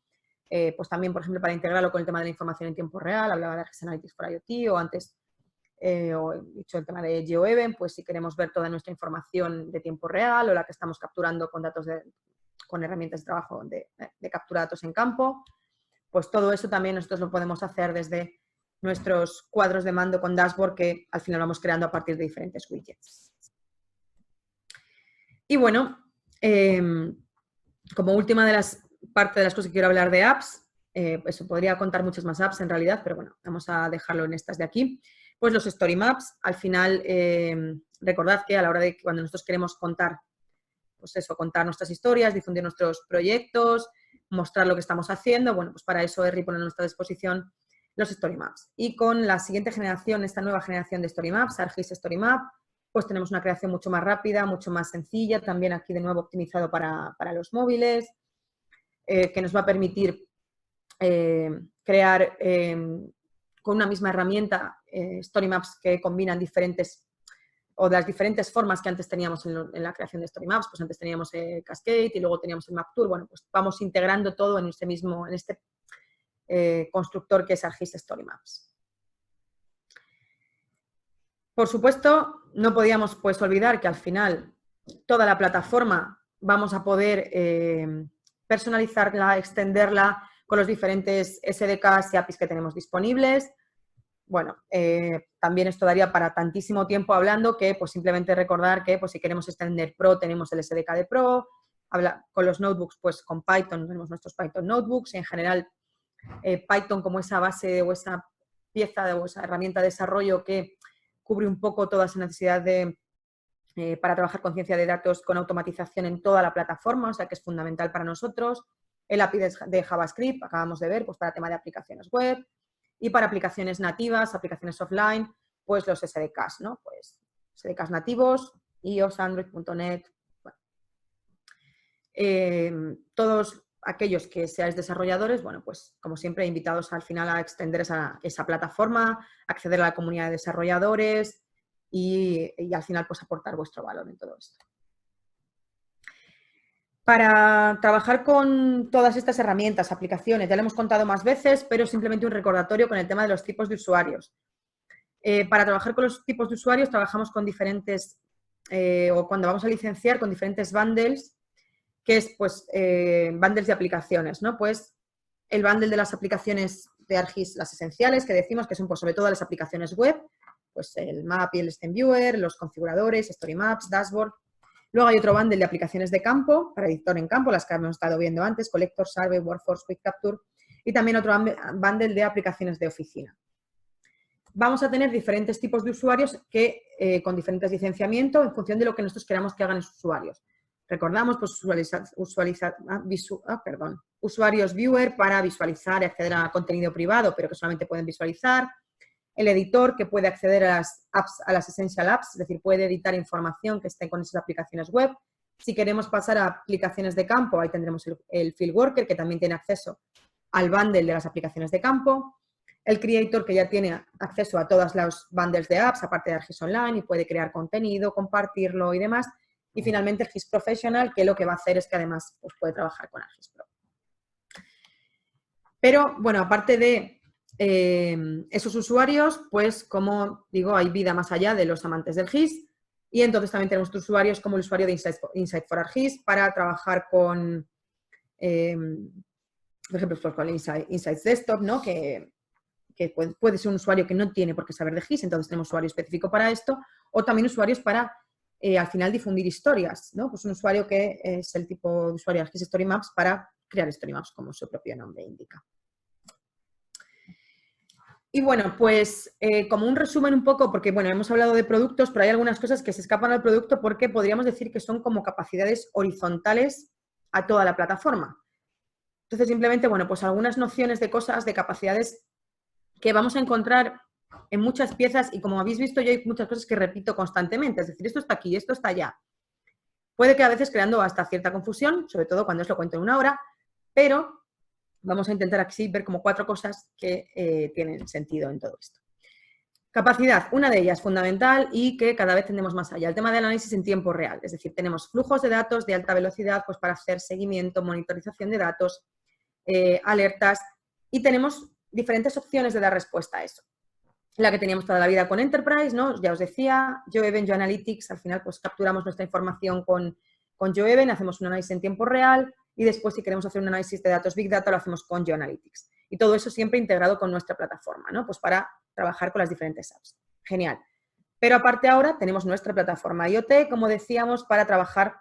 pues también, por ejemplo, para integrarlo con el tema de la información en tiempo real. Hablaba de ArcGIS Analytics for IoT o antes o he dicho el tema de GeoEvent, pues si queremos ver toda nuestra información de tiempo real o la que estamos capturando con datos con herramientas de trabajo de captura de datos en campo, pues todo eso también nosotros lo podemos hacer desde nuestros cuadros de mando con dashboard que al final vamos creando a partir de diferentes widgets. Y bueno, como última parte de las cosas que quiero hablar de apps, pues podría contar muchas más apps en realidad, pero bueno, vamos a dejarlo en estas de aquí. Pues los Story Maps, al final, recordad que a la hora de cuando nosotros queremos contar, pues eso, contar nuestras historias, difundir nuestros proyectos, mostrar lo que estamos haciendo, bueno, pues para eso ERRI pone a nuestra disposición los Story Maps. Y con la siguiente generación, esta nueva generación de Story Maps, ArcGIS Story Map, pues tenemos una creación mucho más rápida, mucho más sencilla, también aquí de nuevo optimizado para los móviles, que nos va a permitir crear con una misma herramienta Story Maps que combinan de las diferentes formas que antes teníamos en la creación de Story Maps. Pues antes teníamos Cascade y luego teníamos el Map Tool. Bueno, pues vamos integrando todo en este constructor que es ArcGIS Story Maps. Por supuesto, no podíamos pues olvidar que al final toda la plataforma vamos a poder personalizarla, extenderla con los diferentes SDKs y APIs que tenemos disponibles. Bueno, también esto daría para tantísimo tiempo hablando que pues simplemente recordar que pues si queremos extender Pro tenemos el SDK de Pro, con los notebooks pues con Python tenemos nuestros Python notebooks y en general Python como esa base o esa pieza o esa herramienta de desarrollo que cubre un poco toda esa necesidad de, para trabajar con ciencia de datos con automatización en toda la plataforma, o sea que es fundamental para nosotros. El API de JavaScript, acabamos de ver, pues para tema de aplicaciones web y para aplicaciones nativas, aplicaciones offline, pues los SDKs, ¿no? Pues SDKs nativos, iOS, Android.net. Bueno. Todos aquellos que seáis desarrolladores, bueno, pues como siempre, invitados al final a extender esa plataforma, acceder a la comunidad de desarrolladores y al final pues aportar vuestro valor en todo esto. Para trabajar con todas estas herramientas, aplicaciones, ya lo hemos contado más veces, pero simplemente un recordatorio con el tema de los tipos de usuarios. Para trabajar con los tipos de usuarios trabajamos con diferentes, o cuando vamos a licenciar, con diferentes bundles, que es pues bundles de aplicaciones, ¿no? Pues el bundle de las aplicaciones de ArcGIS, las esenciales, que decimos que son pues, sobre todo las aplicaciones web, pues el map y el Stem Viewer, los configuradores, Story Maps, Dashboard. Luego hay otro bundle de aplicaciones de campo, para editor en campo, las que hemos estado viendo antes, Collector, Survey, Workforce, Quick Capture, y también otro bundle de aplicaciones de oficina. Vamos a tener diferentes tipos de usuarios que, con diferentes licenciamientos en función de lo que nosotros queramos que hagan los usuarios. Recordamos, pues, usuarios viewer para visualizar y acceder a contenido privado, pero que solamente pueden visualizar. El editor que puede acceder a las apps, a las Essential Apps, es decir, puede editar información que esté con esas aplicaciones web. Si queremos pasar a aplicaciones de campo, ahí tendremos el Field Worker, que también tiene acceso al bundle de las aplicaciones de campo. El Creator, que ya tiene acceso a todos los bundles de apps, aparte de ArcGIS Online, y puede crear contenido, compartirlo y demás. Y finalmente el GIS Professional, que lo que va a hacer es que además pues, puede trabajar con ArcGIS Pro. Pero, bueno, aparte de esos usuarios, pues, como digo, hay vida más allá de los amantes del GIS. Y entonces también tenemos otros usuarios como el usuario de Insight for ArcGIS para trabajar con, por ejemplo, pues, con Insights Desktop, ¿no? Que puede ser un usuario que no tiene por qué saber de GIS, entonces tenemos usuario específico para esto, o también usuarios para, al final, difundir historias, ¿no? Pues un usuario que es el tipo de usuario de ArcGIS Story Maps para crear Story Maps, como su propio nombre indica. Y bueno, pues como un resumen un poco, porque bueno, hemos hablado de productos, pero hay algunas cosas que se escapan al producto porque podríamos decir que son como capacidades horizontales a toda la plataforma. Entonces, simplemente, bueno, pues algunas nociones de cosas, de capacidades que vamos a encontrar en muchas piezas y como habéis visto yo hay muchas cosas que repito constantemente, es decir, esto está aquí, esto está allá. Puede que a veces creando hasta cierta confusión, sobre todo cuando os lo cuento en una hora, pero vamos a intentar aquí ver como 4 cosas que tienen sentido en todo esto. Capacidad, una de ellas fundamental y que cada vez tendemos más allá, el tema del análisis en tiempo real, es decir, tenemos flujos de datos de alta velocidad pues para hacer seguimiento, monitorización de datos, alertas y tenemos diferentes opciones de dar respuesta a eso. La que teníamos toda la vida con Enterprise, ¿no? Ya os decía, GeoEven, GeoAnalytics, al final pues capturamos nuestra información con GeoEven, hacemos un análisis en tiempo real y después si queremos hacer un análisis de datos Big Data lo hacemos con GeoAnalytics. Y todo eso siempre integrado con nuestra plataforma, ¿no? Pues para trabajar con las diferentes apps. Genial. Pero aparte ahora tenemos nuestra plataforma IoT, como decíamos, para trabajar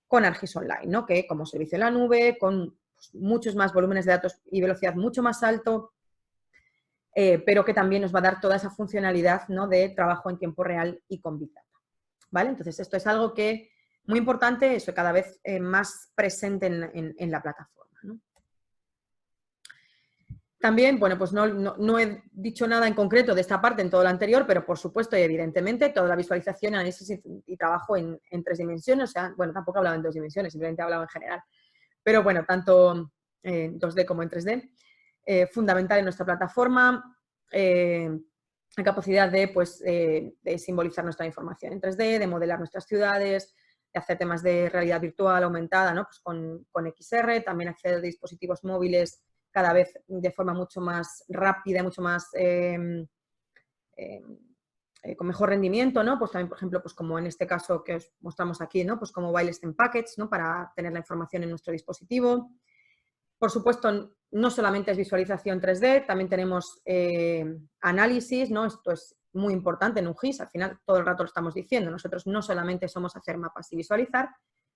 con ArcGIS Online, ¿no? Que como servicio en la nube, con pues, muchos más volúmenes de datos y velocidad mucho más alto, pero que también nos va a dar toda esa funcionalidad, ¿no? De trabajo en tiempo real y con Big Data. ¿Vale? Entonces, esto es algo que muy importante, eso cada vez más presente en la plataforma, ¿no? También, bueno, pues no he dicho nada en concreto de esta parte en todo lo anterior, pero por supuesto y evidentemente toda la visualización, análisis y trabajo en 3 dimensiones, o sea, bueno, tampoco he hablado en 2 dimensiones, simplemente he hablado en general. Pero bueno, tanto en 2D como en 3D, fundamental en nuestra plataforma, la capacidad de, pues, de simbolizar nuestra información en 3D, de modelar nuestras ciudades, de hacer temas de realidad virtual aumentada, ¿no? Pues con XR, también acceder a dispositivos móviles cada vez de forma mucho más rápida, mucho más con mejor rendimiento, ¿no? Pues también, por ejemplo, pues como en este caso que os mostramos aquí, ¿no? Pues como Wireless Packets, ¿no? Para tener la información en nuestro dispositivo. Por supuesto, no solamente es visualización 3D, también tenemos análisis, ¿no? Esto es muy importante en un GIS, al final todo el rato lo estamos diciendo. Nosotros no solamente somos hacer mapas y visualizar,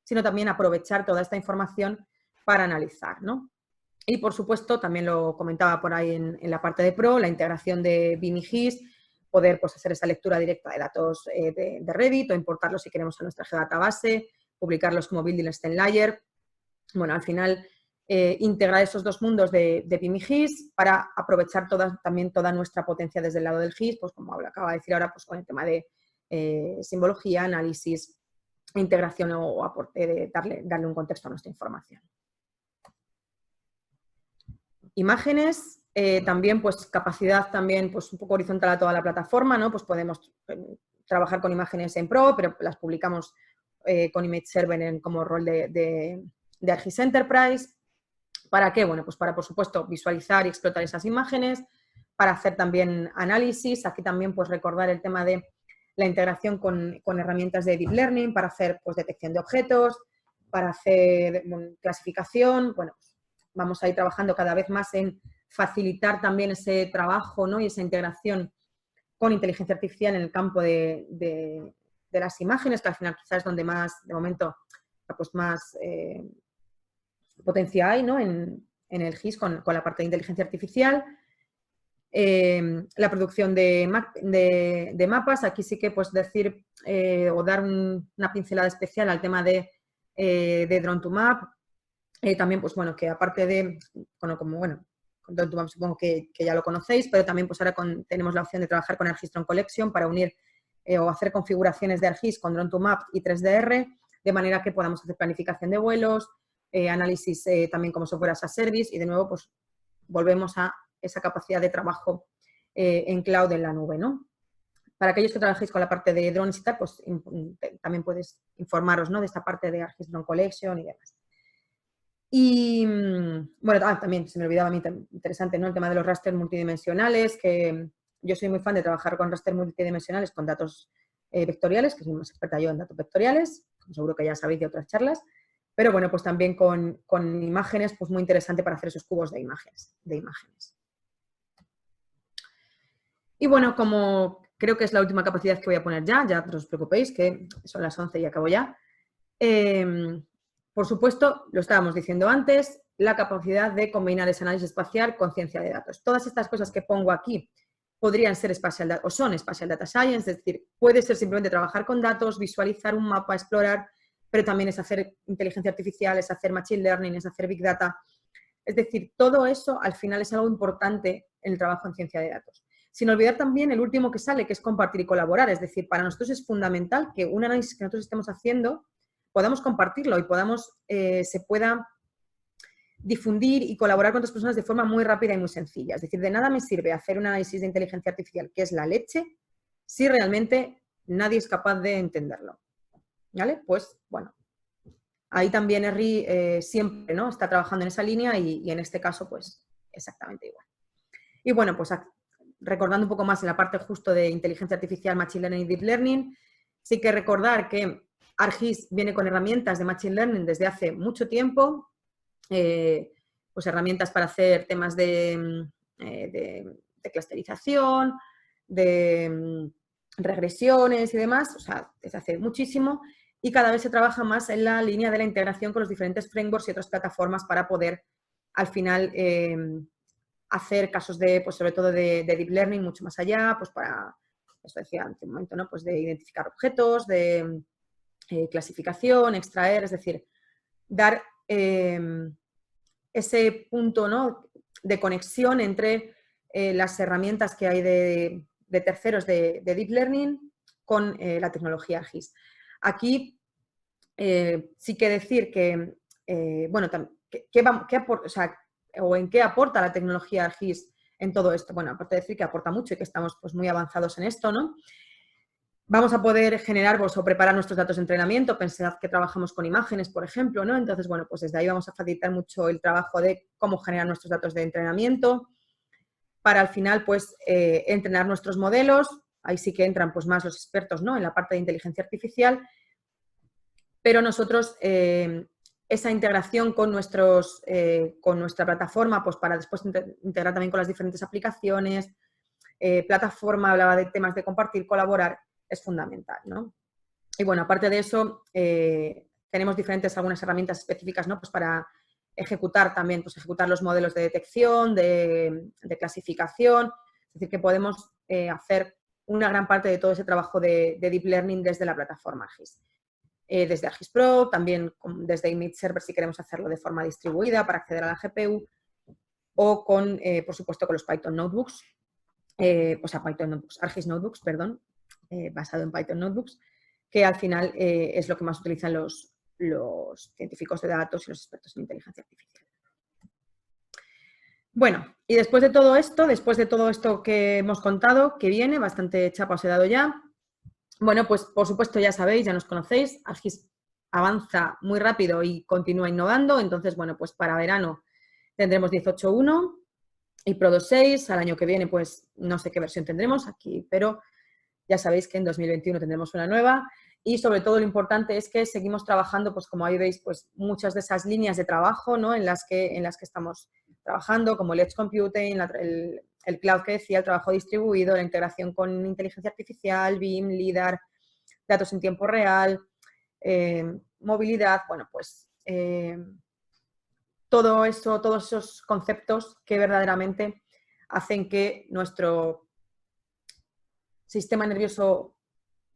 sino también aprovechar toda esta información para analizar, ¿no? Y, por supuesto, también lo comentaba por ahí en la parte de Pro, la integración de BIM y GIS, poder pues, hacer esa lectura directa de datos de Revit o importarlos si queremos a nuestra geodatabase, publicarlos como Building Stem Layer. Bueno, al final, integrar esos dos mundos de BIM y GIS para aprovechar también toda nuestra potencia desde el lado del GIS, pues como acaba de decir ahora, pues con el tema de simbología, análisis, integración o aporte de darle un contexto a nuestra información. Imágenes, también pues capacidad también pues un poco horizontal a toda la plataforma, ¿no? Pues podemos trabajar con imágenes en Pro, pero las publicamos con Image Server como rol de ArcGIS Enterprise. ¿Para qué? Bueno, pues para, por supuesto, visualizar y explotar esas imágenes, para hacer también análisis. Aquí también pues recordar el tema de la integración con herramientas de Deep Learning para hacer pues detección de objetos, para hacer clasificación. Bueno, vamos a ir trabajando cada vez más en facilitar también ese trabajo, ¿no? Y esa integración con inteligencia artificial en el campo de las imágenes, que al final quizás es donde más, de momento, pues más potencia hay, ¿no? En el GIS con la parte de inteligencia artificial. La producción de mapas, aquí sí que pues decir o dar una pincelada especial al tema de Drone to Map. También, pues bueno, que aparte de, bueno, como bueno, con Drone to Map supongo que ya lo conocéis, pero también pues ahora tenemos la opción de trabajar con ArcGIS Drone Collection para unir o hacer configuraciones de ArcGIS con Drone to Map y 3DR, de manera que podamos hacer planificación de vuelos, análisis también como software as a service y de nuevo pues volvemos a esa capacidad de trabajo en cloud en la nube, ¿no? Para aquellos que trabajéis con la parte de drones y tal, pues también puedes informaros, ¿no? De esta parte de ArcGIS Drone Collection y demás. Y, bueno, también se me olvidaba a mí, interesante, ¿no? El tema de los raster multidimensionales, que yo soy muy fan de trabajar con raster multidimensionales con datos vectoriales, que soy más experta yo en datos vectoriales, como seguro que ya sabéis de otras charlas, pero bueno, pues también con imágenes, pues muy interesante para hacer esos cubos de imágenes. Y bueno, como creo que es la última capacidad que voy a poner ya no os preocupéis, que son las 11 y acabo ya. Por supuesto, lo estábamos diciendo antes, la capacidad de combinar ese análisis espacial con ciencia de datos. Todas estas cosas que pongo aquí podrían ser o son Spatial Data Science, es decir, puede ser simplemente trabajar con datos, visualizar un mapa, explorar, pero también es hacer inteligencia artificial, es hacer machine learning, es hacer big data. Es decir, todo eso al final es algo importante en el trabajo en ciencia de datos. Sin olvidar también el último que sale, que es compartir y colaborar. Es decir, para nosotros es fundamental que un análisis que nosotros estemos haciendo podamos compartirlo y se pueda difundir y colaborar con otras personas de forma muy rápida y muy sencilla. Es decir, de nada me sirve hacer un análisis de inteligencia artificial, que es la leche, si realmente nadie es capaz de entenderlo. ¿Vale? Pues, bueno, ahí también ERRI siempre, ¿no? Está trabajando en esa línea y en este caso, pues, exactamente igual. Y bueno, pues recordando un poco más en la parte justo de inteligencia artificial, machine learning y deep learning, sí que recordar que ArcGIS viene con herramientas de machine learning desde hace mucho tiempo, pues herramientas para hacer temas de clusterización, de regresiones y demás, o sea, desde hace muchísimo, y cada vez se trabaja más en la línea de la integración con los diferentes frameworks y otras plataformas para poder, al final, hacer casos de, pues sobre todo de deep learning mucho más allá, pues para, eso decía antes un momento, ¿no? Pues de identificar objetos, de clasificación, extraer, es decir, dar ese punto, ¿no? De conexión entre las herramientas que hay de terceros de deep learning con la tecnología ArcGIS. Aquí sí que decir que, bueno, o sea, o en qué aporta la tecnología ArcGIS en todo esto. Bueno, aparte de decir que aporta mucho y que estamos pues, muy avanzados en esto, ¿no? Vamos a poder generar o preparar nuestros datos de entrenamiento. Pensad que trabajamos con imágenes, por ejemplo, ¿no? Entonces, bueno, pues desde ahí vamos a facilitar mucho el trabajo de cómo generar nuestros datos de entrenamiento para al final, pues, entrenar nuestros modelos. ahí sí que entran pues más los expertos, ¿no?, en la parte de inteligencia artificial, pero nosotros esa integración con nuestra plataforma, pues para después integrar también con las diferentes aplicaciones, plataforma, hablaba de temas de compartir, colaborar, es fundamental, ¿no? Y bueno, aparte de eso, tenemos algunas herramientas específicas, ¿no?, pues para ejecutar también, pues ejecutar los modelos de detección, de clasificación, es decir, que podemos hacer una gran parte de todo ese trabajo de Deep Learning desde la plataforma ArcGIS. Desde ArcGIS Pro, también desde Image Server si queremos hacerlo de forma distribuida para acceder a la GPU, o con, por supuesto, con los Python Notebooks, ArcGIS Notebooks, perdón, basado en Python Notebooks, que al final es lo que más utilizan los científicos de datos y los expertos en inteligencia artificial. Bueno, y después de todo esto que hemos contado, que viene, bastante chapa os he dado ya, bueno, pues por supuesto ya sabéis, ya nos conocéis, ArcGIS avanza muy rápido y continúa innovando, entonces, bueno, pues para verano tendremos 18.1 y Pro 2.6, al año que viene, pues no sé qué versión tendremos aquí, pero ya sabéis que en 2021 tendremos una nueva y sobre todo lo importante es que seguimos trabajando, pues como ahí veis, pues muchas de esas líneas de trabajo, ¿no?, en las que estamos trabajando, como el Edge Computing, el Cloud que decía, el trabajo distribuido, la integración con inteligencia artificial, BIM, LIDAR, datos en tiempo real, movilidad, bueno, pues todos esos conceptos que verdaderamente hacen que nuestro sistema nervioso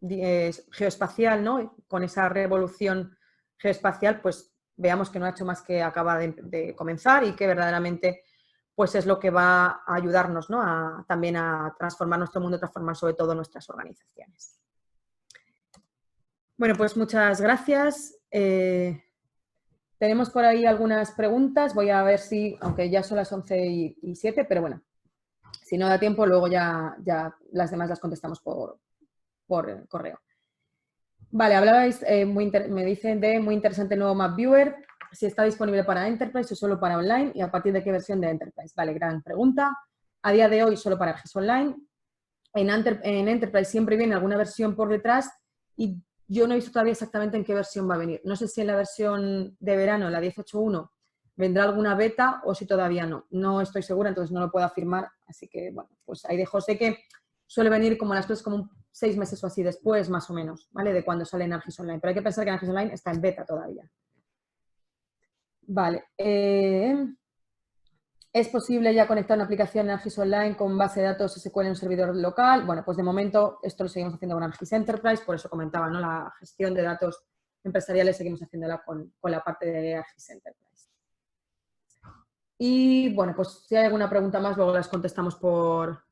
geoespacial, ¿no?, con esa revolución geoespacial, pues veamos que no ha hecho más que acaba de comenzar y que verdaderamente pues es lo que va a ayudarnos, ¿no?, también a transformar nuestro mundo, transformar sobre todo nuestras organizaciones. Bueno, pues muchas gracias. Tenemos por ahí algunas preguntas. Voy a ver si, aunque ya son las 11:07, pero bueno, si no da tiempo, luego ya las demás las contestamos por correo. Vale, hablabais, me dicen de muy interesante el nuevo Map Viewer, si está disponible para Enterprise o solo para Online y a partir de qué versión de Enterprise. Vale, gran pregunta. A día de hoy solo para ArcGIS Online. En Enterprise siempre viene alguna versión por detrás y yo no he visto todavía exactamente en qué versión va a venir. No sé si en la versión de verano, la 18.1, vendrá alguna beta o si todavía no. No estoy segura, entonces no lo puedo afirmar. Así que, bueno, pues ahí dejo. Sé que suele venir como las cosas como 6 meses o así después, más o menos, ¿vale?, de cuando sale en ArcGIS Online. Pero hay que pensar que en ArcGIS Online está en beta todavía. Vale. ¿Es posible ya conectar una aplicación en ArcGIS Online con base de datos SQL en un servidor local? Bueno, pues de momento esto lo seguimos haciendo con ArcGIS Enterprise, por eso comentaba, ¿no?, la gestión de datos empresariales seguimos haciéndola con la parte de ArcGIS Enterprise. Y bueno, pues si hay alguna pregunta más, luego las contestamos por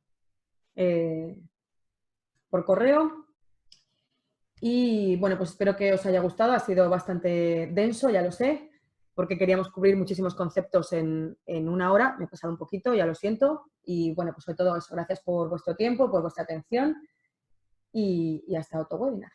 correo. Y bueno, pues espero que os haya gustado. Ha sido bastante denso, ya lo sé, porque queríamos cubrir muchísimos conceptos en una hora. Me he pasado un poquito, ya lo siento. Y bueno, pues sobre todo eso, gracias por vuestro tiempo, por vuestra atención y hasta otro webinar.